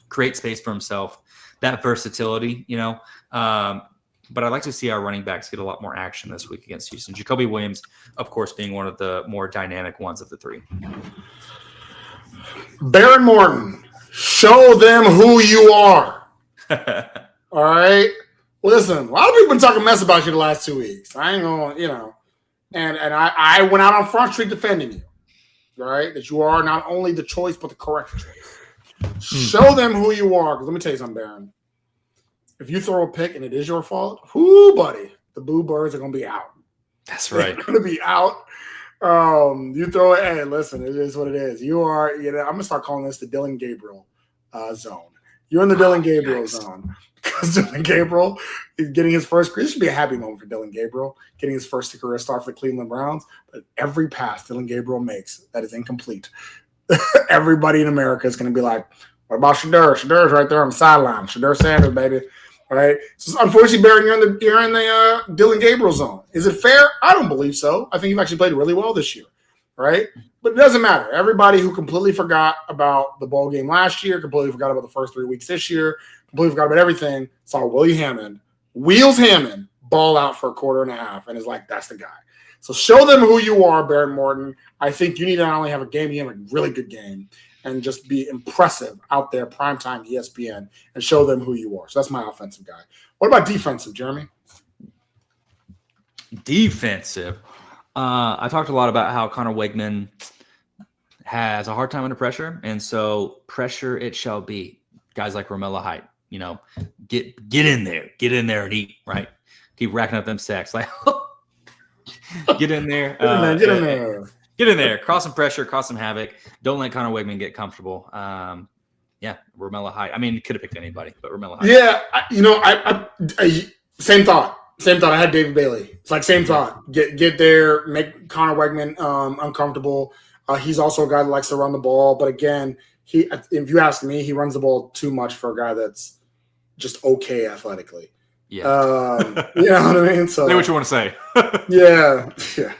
Speaker 2: create space for himself, that versatility, but I'd like to see our running backs get a lot more action this week against Houston. Jacoby Williams, of course, being one of the more dynamic ones of the three.
Speaker 1: Baron Morton, show them who you are. All right? Listen, a lot of people been talking mess about you the last 2 weeks. I ain't going, and I went out on Front Street defending you, right? That you are not only the choice, but the correct choice. Show them who you are. Because let me tell you something, Baron. If you throw a pick and it is your fault, whoo, buddy, the Blue Birds are going to be out.
Speaker 2: That's right.
Speaker 1: They're going to be out. You throw it. Hey, listen, it is what it is. You are. I'm going to start calling this the Dylan Gabriel zone. You're in the Dylan Gabriel zone because Dylan Gabriel is getting his first. This should be a happy moment for Dylan Gabriel getting his first career start for the Cleveland Browns. But every pass Dylan Gabriel makes that is incomplete, everybody in America is going to be like, "What about Shedeur? Shedur's right there on the sideline. Shedeur Sanders, baby." Right. So unfortunately, Baron, you're in the Dylan Gabriel zone. Is it fair? I don't believe so. I think you've actually played really well this year. Right. But it doesn't matter. Everybody who completely forgot about the bowl game last year, completely forgot about the first 3 weeks this year, completely forgot about everything, saw Wheels Hammond, ball out for a quarter and a half, and is like, that's the guy. So show them who you are, Baron Morton. I think you need to not only have a game, you have a really good game, and just be impressive out there, primetime ESPN, and show them who you are. So that's my offensive guy. What about defensive, Jeremy?
Speaker 2: Defensive. I talked a lot about how Connor Wegman has a hard time under pressure, and so pressure it shall be. Guys like Romello Height, get in there and eat, right? Keep racking up them sacks. Like, get in there. Get in there. Cause some pressure, cause some havoc. Don't let Connor Wegman get comfortable. Romello Height. I mean, could have picked anybody, but Romello Height.
Speaker 1: Yeah, I same thought. I had David Bailey. It's like same thought. Get there, make Connor Wegman uncomfortable. He's also a guy that likes to run the ball, but again, if you ask me, he runs the ball too much for a guy that's just okay athletically.
Speaker 2: Yeah,
Speaker 1: you know what I mean. So
Speaker 2: say what you want to say.
Speaker 1: yeah.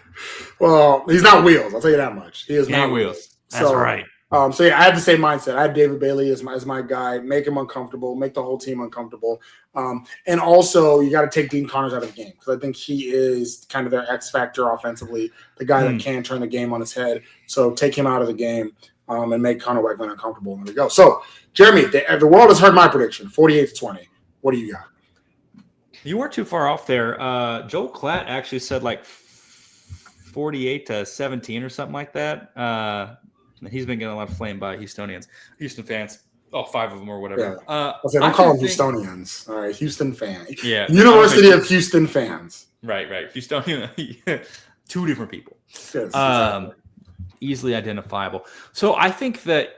Speaker 1: Well, he's not Wheels. I'll tell you that much. He is not
Speaker 2: Wheels. That's right.
Speaker 1: I had the same mindset. I had David Bailey as my guy. Make him uncomfortable. Make the whole team uncomfortable. And also, you got to take Dean Connors out of the game because I think he is kind of their X factor offensively, the guy that can turn the game on his head. So take him out of the game and make Connor Wegman uncomfortable. And there we go. So, Jeremy, the world has heard my prediction, 48-20. What do you got?
Speaker 2: You weren't too far off there. Joel Klatt actually said like 48-17 or something like that. He's been getting a lot of flame by Houston fans. Oh, 5 of them or whatever.
Speaker 1: Yeah. Don't call them Houstonians. All right, Houston fans.
Speaker 2: Yeah.
Speaker 1: University of Houston fans.
Speaker 2: Right. Houstonian. 2 different people.
Speaker 1: Yes, exactly.
Speaker 2: Easily identifiable. So I think that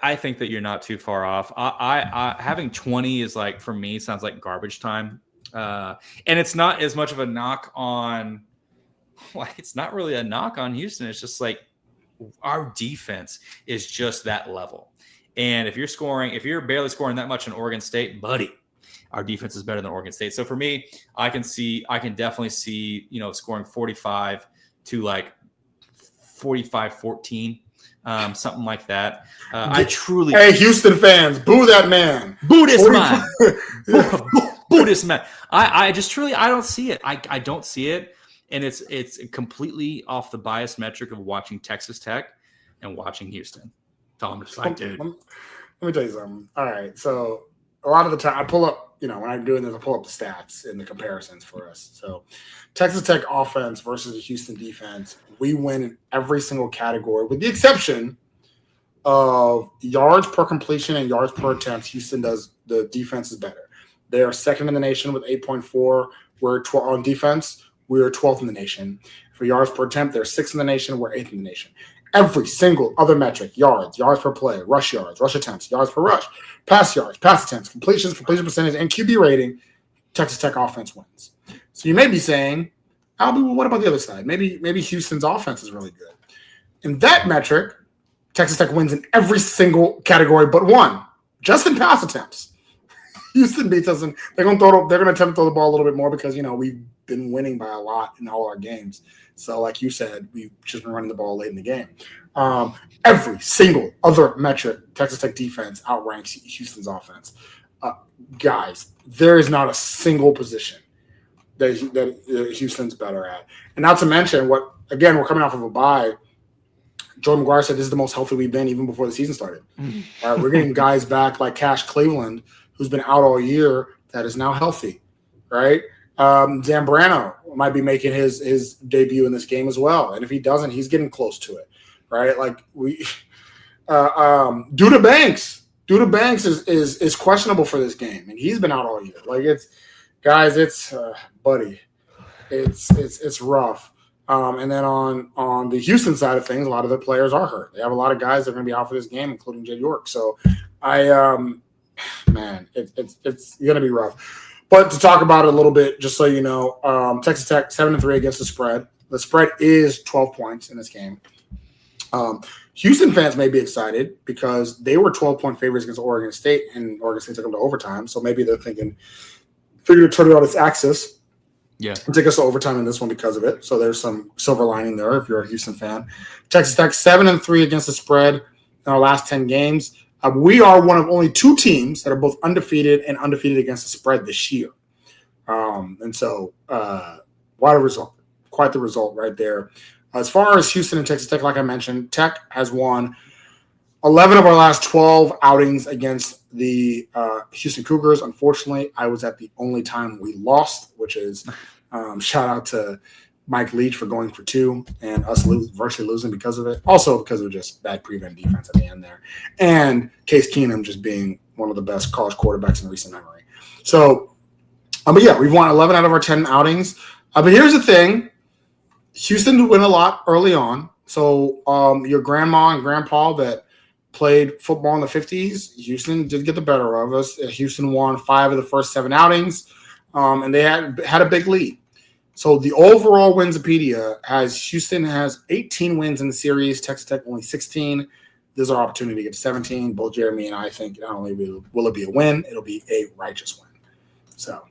Speaker 2: you're not too far off. I having 20 is like, for me, sounds like garbage time. And it's not as much of a knock on. Like, it's not really a knock on Houston. It's just like our defense is just that level. And if you're barely scoring that much in Oregon State, buddy, our defense is better than Oregon State. So for me, I can definitely see, scoring 45 to like 45-14, something like that.
Speaker 1: Hey, Houston fans, boo that man.
Speaker 2: Boo this man. Boo this man. I don't see it. I don't see it. And it's completely off the biased metric of watching Texas Tech and watching Houston. So I'm just like, dude.
Speaker 1: Let me tell you something. All right. So a lot of the time I pull up, when I'm doing this, I pull up the stats and the comparisons for us. So Texas Tech offense versus the Houston defense, we win in every single category with the exception of yards per completion and yards per attempt. The defense is better. They are second in the nation with 8.4. We're on defense. We are 12th in the nation. For yards per attempt, they're 6th in the nation. We're 8th in the nation. Every single other metric, yards per play, rush yards, rush attempts, yards per rush, pass yards, pass attempts, completion percentage, and QB rating, Texas Tech offense wins. So you may be saying, Albie, well, what about the other side? Maybe Houston's offense is really good. In that metric, Texas Tech wins in every single category but one, just in pass attempts. Houston beats us, and they're going to attempt to throw the ball a little bit more because we've been winning by a lot in all our games. So, like you said, we've just been running the ball late in the game. Every single other metric, Texas Tech defense outranks Houston's offense. Guys, there is not a single position that Houston's better at. And not to mention we're coming off of a bye. Joe McGuire said this is the most healthy we've been even before the season started. All right, we're getting guys back like Cash Cleveland, who's been out all year, that is now healthy, right? Zambrano, might be making his debut in this game as well. And if he doesn't, he's getting close to it, right? Like Duda Banks is questionable for this game, and he's been out all year. Like buddy, it's rough. And then on the Houston side of things, a lot of the players are hurt. They have a lot of guys that are going to be out for this game, including Jed York. So it's going to be rough. But to talk about it a little bit, just so you know, Texas Tech 7-3 against the spread. The spread is 12 points in this game. Houston fans may be excited because they were 12-point favorites against Oregon State, and Oregon State took them to overtime. So maybe they're figure to turn it on its axis.
Speaker 2: Yeah.
Speaker 1: And take us to overtime in this one because of it. So there's some silver lining there if you're a Houston fan. Texas Tech 7-3 against the spread in our last 10 games. We are one of only 2 teams that are both undefeated and undefeated against the spread this year. And so quite the result right there. As far as Houston and Texas Tech, like I mentioned, Tech has won 11 of our last 12 outings against the Houston Cougars. Unfortunately, I was at the only time we lost, which is shout out to Mike Leach for going for 2 and us virtually losing because of it. Also because of just bad prevent defense at the end there. And Case Keenum just being one of the best college quarterbacks in recent memory. So, but yeah, we've won 11 out of our 10 outings. But here's the thing. Houston did win a lot early on. So your grandma and grandpa that played football in the 50s, Houston did get the better of us. Houston won 5 of the first 7 outings, and they had a big lead. So the overall Winsipedia has Houston has 18 wins in the series, Texas Tech only 16. This is our opportunity to get to 17. Both Jeremy and I think not only will it be a win, it'll be a righteous win. So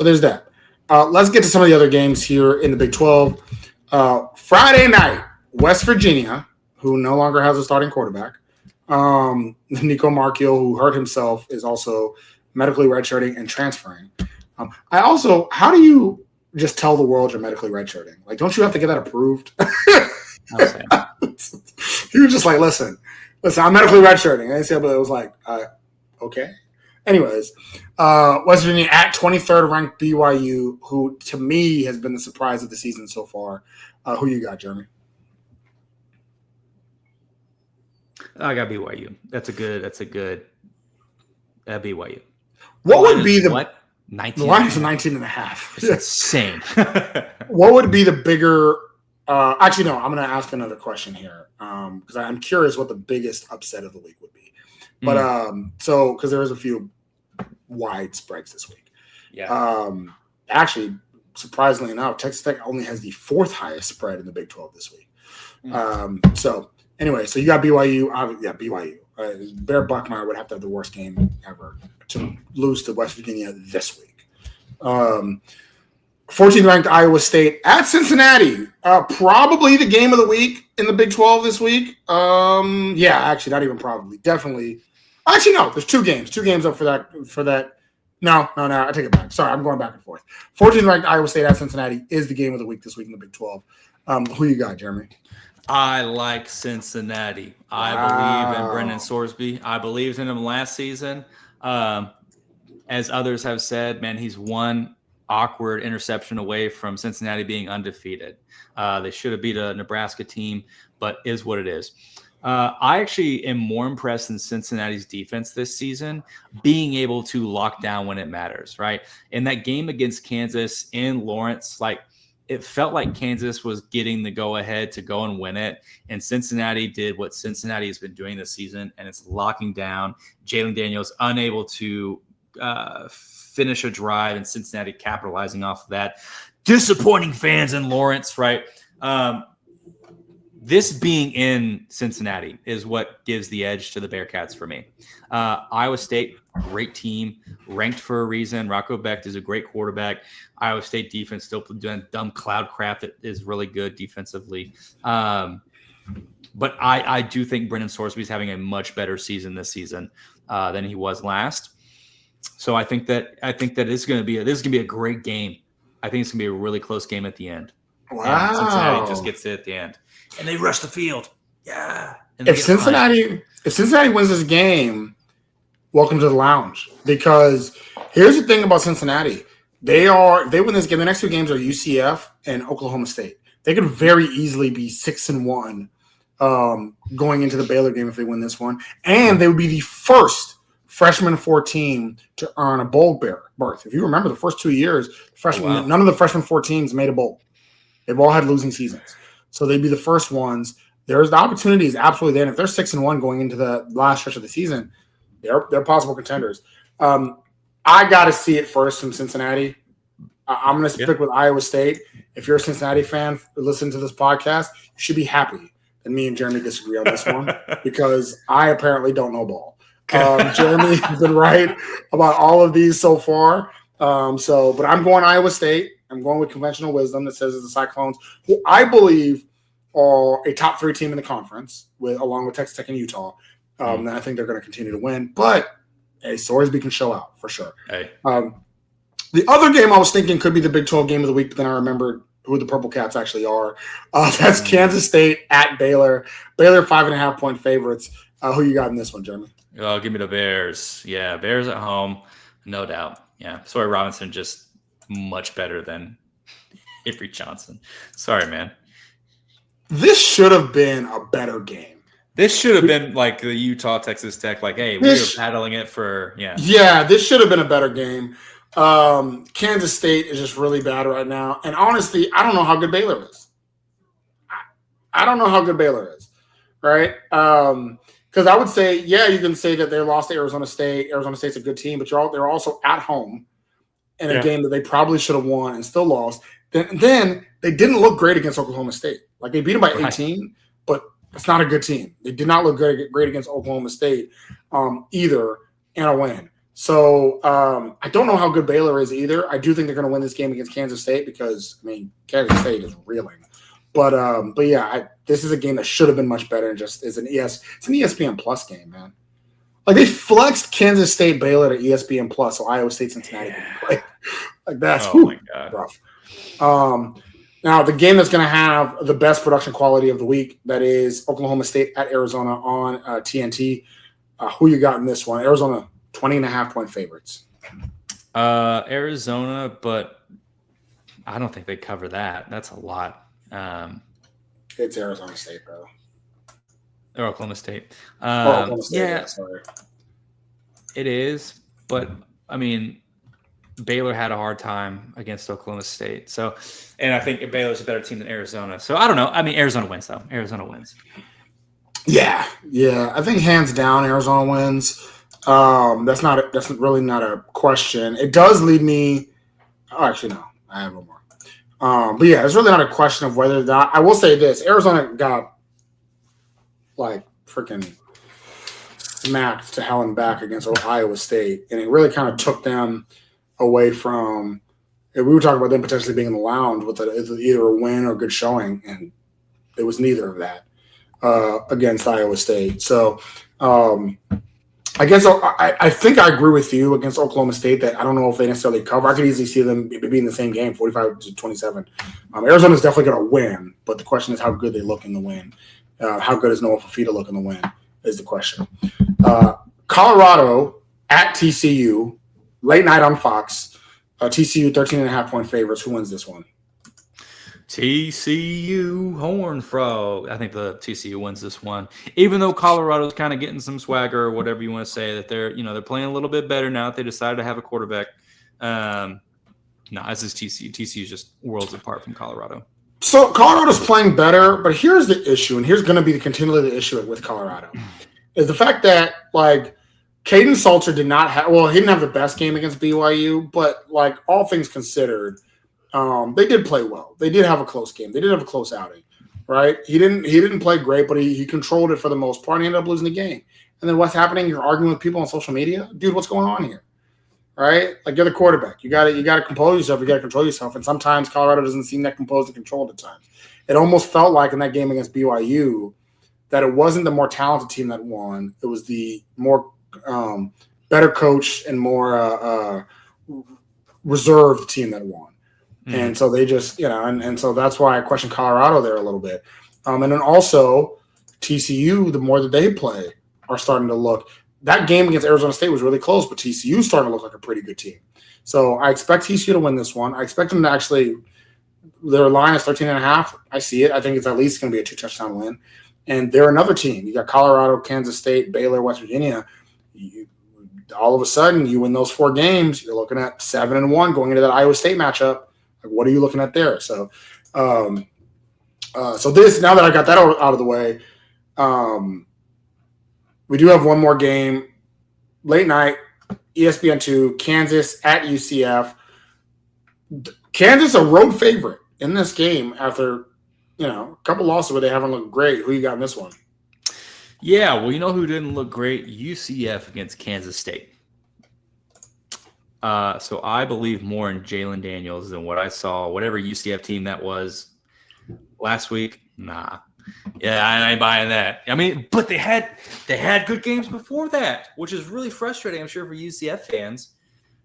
Speaker 1: there's that. Let's get to some of the other games here in the Big 12. Friday night, West Virginia, who no longer has a starting quarterback, Nico Marchiol, who hurt himself, is also medically redshirting and transferring. How do you just tell the world you're medically redshirting? Like, don't you have to get that approved? He was just like, listen, I'm medically redshirting. And I said, but it was like, okay. Anyways, West Virginia at 23rd ranked BYU, who to me has been the surprise of the season so far. Who you got, Jeremy?
Speaker 2: I got BYU. That's a good BYU.
Speaker 1: What would be the
Speaker 2: 19?
Speaker 1: The line is 19.5.
Speaker 2: It's insane.
Speaker 1: What would be the bigger? Actually, no. I'm going to ask another question here because I'm curious what the biggest upset of the week would be. But because there was a few wide spreads this week.
Speaker 2: Yeah.
Speaker 1: Actually, surprisingly enough, Texas Tech only has the 4th highest spread in the Big 12 this week. So anyway, so you got BYU. BYU. Bear Buckmeyer would have to have the worst game ever to lose to West Virginia this week. 14th ranked Iowa State at Cincinnati. Probably the game of the week in the Big 12 this week. Actually, not even probably. Definitely. Actually, no. There's 2 games. 2 games up for that. No. I take it back. Sorry, I'm going back and forth. 14th ranked Iowa State at Cincinnati is the game of the week this week in the Big 12. Who you got, Jeremy?
Speaker 2: I like Cincinnati. I believe in Brendan Sorsby. I believed in him last season. As others have said, man, he's one awkward interception away from Cincinnati being undefeated. They should have beat a Nebraska team, but is what it is. I actually am more impressed in Cincinnati's defense this season, being able to lock down when it matters, right? In that game against Kansas in Lawrence, it felt like Kansas was getting the go-ahead to go and win it, and Cincinnati did what Cincinnati has been doing this season, and it's locking down. Jalen Daniels unable to finish a drive, and Cincinnati capitalizing off of that. Disappointing fans in Lawrence, right? This being in Cincinnati is what gives the edge to the Bearcats for me. Iowa State, great team, ranked for a reason. Rocco Becht is a great quarterback. Iowa State defense still doing dumb cloud crap that is really good defensively. But I do think Brendan Sorsby is having a much better season this season than he was last. So I think that this is going to be a great game. I think it's going to be a really close game at the end.
Speaker 1: Wow!
Speaker 2: And Cincinnati just gets it at the end, and they rush the field. Yeah.
Speaker 1: If Cincinnati wins this game, welcome to the lounge. Because here's the thing about Cincinnati: They are. If they win this game, the next two games are UCF and Oklahoma State. They could very easily be 6-1 going into the Baylor game if they win this one, and they would be the first freshman 4 team to earn a bowl berth. If you remember, the first 2 years, none of the freshman 4 teams made a bowl. They've all had losing seasons, so they'd be the first ones. There's the opportunity is absolutely there. And if they're 6-1 going into the last stretch of the season, they're possible contenders. I got to see it first from Cincinnati. I'm going to stick with Iowa State. If you're a Cincinnati fan, listen to this podcast, you should be happy that me and Jeremy disagree on this one because I apparently don't know ball. Jeremy has been right about all of these so far. But I'm going Iowa State. I'm going with conventional wisdom that says it's the Cyclones, who I believe are a top 3 team in the conference, along with Texas Tech and Utah. And I think they're going to continue to win. But hey, Sorsby can show out for sure. Hey. The other game I was thinking could be the Big 12 game of the week, but then I remembered who the Purple Cats actually are. That's Kansas State at Baylor. Baylor 5.5-point favorites. Who you got in this one, Jeremy?
Speaker 2: Oh, give me the Bears. Yeah, Bears at home, no doubt. Yeah, Sawyer Robinson just much better than Avery Johnson. Sorry, man.
Speaker 1: This should have been a better game.
Speaker 2: This should have been like the Utah Texas Tech. Like, hey, we were battling it for
Speaker 1: Yeah, this should have been a better game. Kansas State is just really bad right now, and honestly, I don't know how good Baylor is. I don't know how good Baylor is, right? Because I would say, yeah, you can say that they lost to Arizona State. Arizona State's a good team, but they're also at home in a game that they probably should have won and still lost. Then they didn't look great against Oklahoma State. Like they beat them by 18, but it's not a good team. They did not look great against Oklahoma State either in a win. So I don't know how good Baylor is either. I do think they're going to win this game against Kansas State because, Kansas State is reeling. But yeah, this is a game that should have been much better and just is it's an ESPN Plus game, man. Like they flexed Kansas State Baylor to ESPN Plus, so Iowa State Cincinnati can play. Like that's rough. Now the game that's going to have the best production quality of the week, that is Oklahoma State at Arizona on TNT. Who you got in this one? Arizona 20.5-point favorites.
Speaker 2: Arizona, but I don't think they cover that. That's a lot.
Speaker 1: It's Arizona State, bro.
Speaker 2: Or Oklahoma State.
Speaker 1: Oklahoma State, yeah, sorry.
Speaker 2: It is, but Baylor had a hard time against Oklahoma State. So, and I think Baylor's a better team than Arizona. So I don't know. Arizona wins though. Arizona wins.
Speaker 1: Yeah. I think hands down Arizona wins. That's really not a question. It does lead me. Oh, actually, no. I have one more. But yeah, it's really not a question of whether that. I will say this: Arizona got like freaking smacked to hell and back against Iowa State, and it really kind of took them away from. We were talking about them potentially being in the lounge with either a win or a good showing, and it was neither of that against Iowa State. So. I guess I think I agree with you against Oklahoma State that I don't know if they necessarily cover. I could easily see them being in the same game, 45-27. Arizona's definitely going to win, but the question is how good they look in the win. How good is Noah Fafita look in the win is the question. Colorado at TCU, late night on Fox. TCU 13.5-point favorites. Who wins this one?
Speaker 2: TCU Horned Frog. I think the TCU wins this one, even though Colorado's kind of getting some swagger or whatever you want to say, that they're playing a little bit better now that they decided to have a quarterback. No, this is TCU. TCU is just worlds apart from Colorado.
Speaker 1: So Colorado's playing better, but here's the issue, and here's going to be continually the issue with Colorado, is the fact that like Caden Salter did not have. Well, he didn't have the best game against BYU, but like all things considered. They did play well. They did have a close game. They did have a close outing, right? He didn't play great, but he controlled it for the most part. And he ended up losing the game. And then what's happening? You're arguing with people on social media, dude. What's going on here, right? Like you're the quarterback. You got to compose yourself. You got to control yourself. And sometimes Colorado doesn't seem that composed and controlled at times. It almost felt like in that game against BYU that it wasn't the more talented team that won. It was the more better coached and more reserved team that won. And so they just, and so that's why I question Colorado there a little bit. And then also TCU, the more that they play, are starting to look. That game against Arizona State was really close, but TCU is starting to look like a pretty good team. So I expect TCU to win this one. I expect them to actually – their line is 13.5. I see it. I think it's at least going to be a 2-touchdown win. And they're another team. You got Colorado, Kansas State, Baylor, West Virginia. All of a sudden, you win those 4 games, you're looking at 7-1 going into that Iowa State matchup. Like, what are you looking at there? So, this, now that I got that out of the way, we do have one more game late night, ESPN2, Kansas at UCF. Kansas a road favorite in this game after a couple losses where they haven't looked great. Who you got in this one?
Speaker 2: Yeah, well, you know who didn't look great? UCF against Kansas State. So I believe more in Jalen Daniels than what I saw. Whatever UCF team that was last week, nah. Yeah, I ain't buying that. I mean, but they had good games before that, which is really frustrating, I'm sure, for UCF fans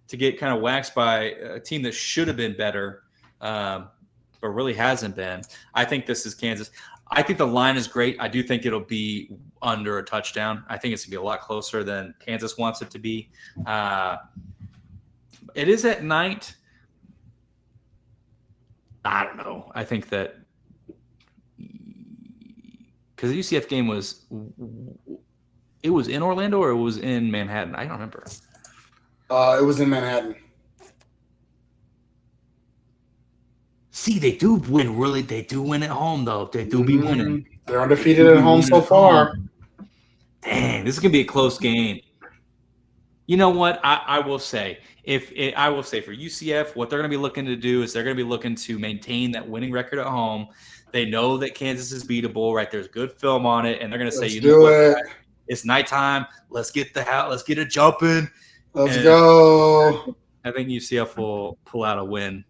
Speaker 2: to get kind of waxed by a team that should have been better, but really hasn't been. I think this is Kansas. I think the line is great. I do think it'll be under a touchdown. I think it's going to be a lot closer than Kansas wants it to be. It is at night. I don't know. I think that because the UCF game was in Orlando or it was in Manhattan. I don't remember.
Speaker 1: It was in Manhattan.
Speaker 2: See, they do win. Really, they do win at home, though. They do be winning.
Speaker 1: They're undefeated at home so far.
Speaker 2: Dang, this is gonna be a close game. You know what? I will say, for UCF, what they're gonna be looking to do is they're gonna be looking to maintain that winning record at home. They know that Kansas is beatable, right? There's good film on it, and they're gonna say, it's nighttime. Let's get it jumping.
Speaker 1: Let's go.
Speaker 2: I think UCF will pull out a win.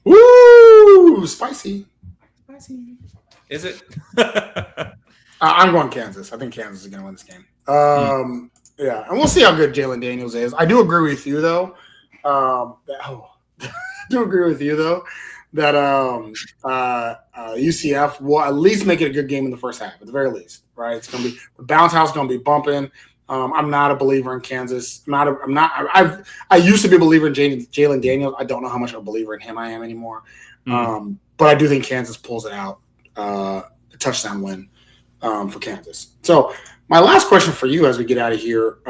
Speaker 1: Woo! Spicy.
Speaker 2: Is it?
Speaker 1: I'm going Kansas. I think Kansas is going to win this game. Yeah, and we'll see how good Jalen Daniels is. I do agree with you, though. That UCF will at least make it a good game in the first half, at the very least. Right? It's going to be the bounce house going to be bumping. I'm not a believer in Kansas. I used to be a believer in Jalen Daniels. I don't know how much of a believer in him I am anymore. But I do think Kansas pulls it out. A touchdown win for Kansas. So my last question for you as we get out of here.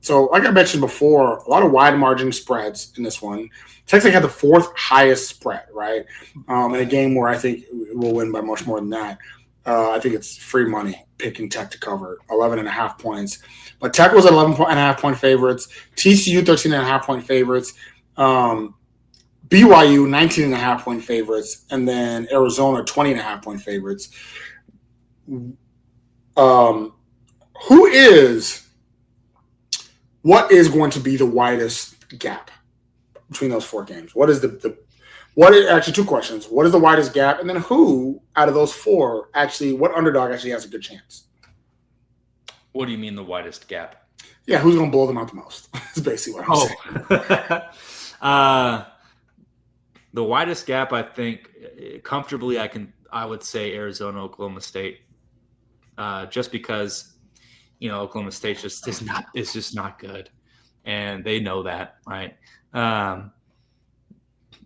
Speaker 1: So like I mentioned before, a lot of wide margin spreads in this one. Texas had the 4th highest spread, right? In a game where I think we'll win by much more than that. I think it's free money picking Tech to cover 11.5 points. But Tech was at 11.5 point favorites. TCU 13.5 point favorites. BYU 19.5 point favorites. And then Arizona 20.5 point favorites. What is going to be the widest gap between those 4 games? Actually 2 questions. What is the widest gap? And then who out of those 4 what underdog actually has a good chance?
Speaker 2: What do you mean the widest gap?
Speaker 1: Yeah, who's going to blow them out the most? That's basically what I'm saying.
Speaker 2: The widest gap, I think, comfortably, I would say Arizona, Oklahoma State, just because Oklahoma State is just not good, and they know that, right? And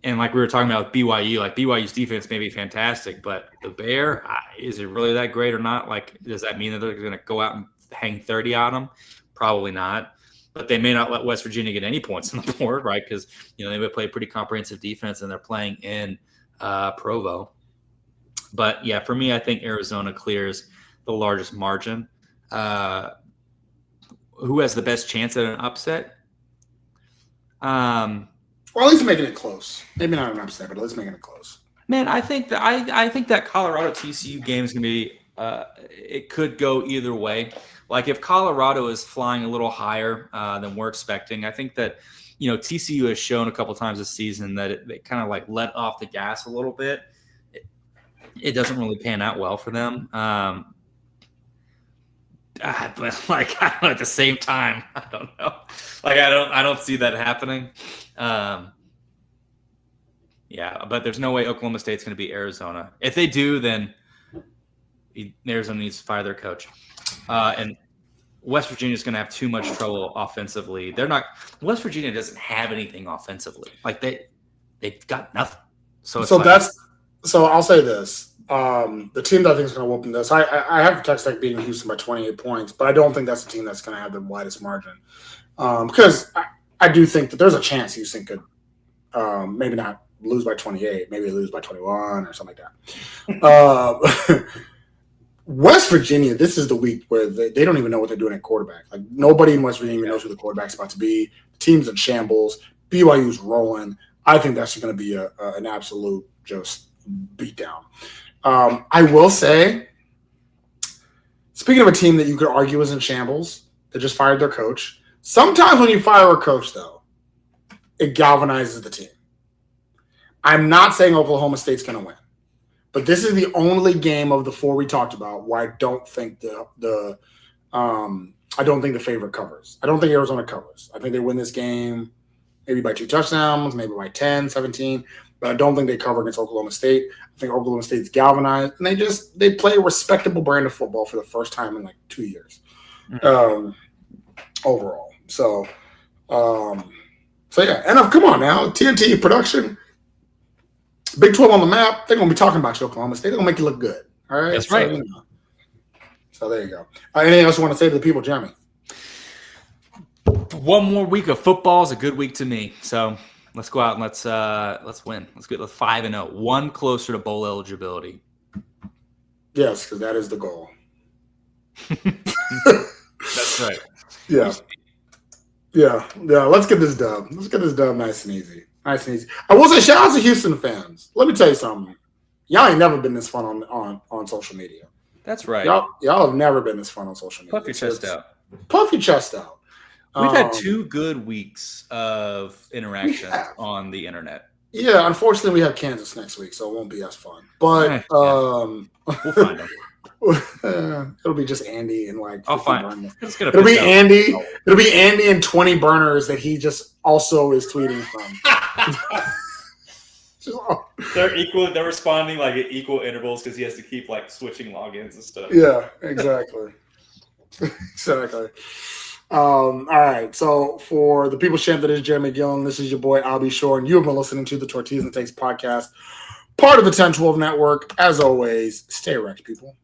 Speaker 2: like we were talking about with BYU, like BYU's defense may be fantastic, but the Bear, is it really that great or not? Like, does that mean that they're going to go out and hang 30 on them? Probably not. But they may not let West Virginia get any points on the board, right? Because they would play a pretty comprehensive defense, and they're playing in Provo. But yeah, for me, I think Arizona clears the largest margin. Who has the best chance at an upset?
Speaker 1: Well, at least making it close. Maybe not an upset, but at least making it close.
Speaker 2: Man, I think that Colorado TCU game is going to be. It could go either way. Like if Colorado is flying a little higher than we're expecting, I think that TCU has shown a couple times this season that they kind of like let off the gas a little bit. It doesn't really pan out well for them. But like at the same time, I don't know. Like I don't see that happening. Yeah, but there's no way Oklahoma State's going to beat Arizona. If they do, then Arizona needs to fire their coach. And West Virginia is going to have too much trouble offensively. West Virginia doesn't have anything offensively. Like they've got nothing. So
Speaker 1: I'll say this. The team that I think is going to whoop this, I have Texas Tech beating Houston by 28 points, but I don't think that's the team that's going to have the widest margin. Because I do think that there's a chance Houston could maybe not lose by 28, maybe lose by 21 or something like that. West Virginia, this is the week where they don't even know what they're doing at quarterback. Like nobody in West Virginia even knows who the quarterback's about to be. The team's in shambles. BYU's rolling. I think that's going to be an absolute just beatdown. I will say, speaking of a team that you could argue is in shambles, they just fired their coach. Sometimes when you fire a coach, though, it galvanizes the team. I'm not saying Oklahoma State's going to win, but this is the only game of the four we talked about where I don't think the favorite covers. I don't think Arizona covers. I think they win this game maybe by 2 touchdowns, maybe by 10, 17, but I don't think they cover against Oklahoma State. I think Oklahoma State's galvanized, and they play a respectable brand of football for the first time in like 2 years overall. So yeah, and come on now, TNT production. Big 12 on the map, they're going to be talking about you, Oklahoma State. They're going to make you look good. All right?
Speaker 2: That's right.
Speaker 1: So there you go. Anything else you want to say to the people, Jeremy?
Speaker 2: One more week of football is a good week to me. So let's go out and let's win. Let's get 5-0. One closer to bowl eligibility.
Speaker 1: Yes, because that is the goal.
Speaker 2: That's right.
Speaker 1: Yeah. Let's get this dub. Let's get this dub nice and easy. Nice and easy. I will say, shout out to Houston fans. Let me tell you something. Y'all ain't never been this fun on social media.
Speaker 2: That's right.
Speaker 1: Y'all have never been this fun on social media.
Speaker 2: Puff your chest out.
Speaker 1: Puff your chest out.
Speaker 2: We've had 2 good weeks of interaction on the internet.
Speaker 1: Yeah, unfortunately, we have Kansas next week, so it won't be as fun. But
Speaker 2: we'll find them.
Speaker 1: It'll be just Andy and like.
Speaker 2: I'll find it.
Speaker 1: It'll be Andy. It'll be Andy and 20 burners that he just also is tweeting from.
Speaker 2: They're equal. They're responding like at equal intervals because he has to keep like switching logins and stuff.
Speaker 1: Yeah, exactly. Exactly. All right. So for the People's Champ that is Jeremy Gillen, this is your boy Albie Shore, and you have been listening to the Tortillas and Takes podcast, part of the 1012 Network. As always, stay erect, people.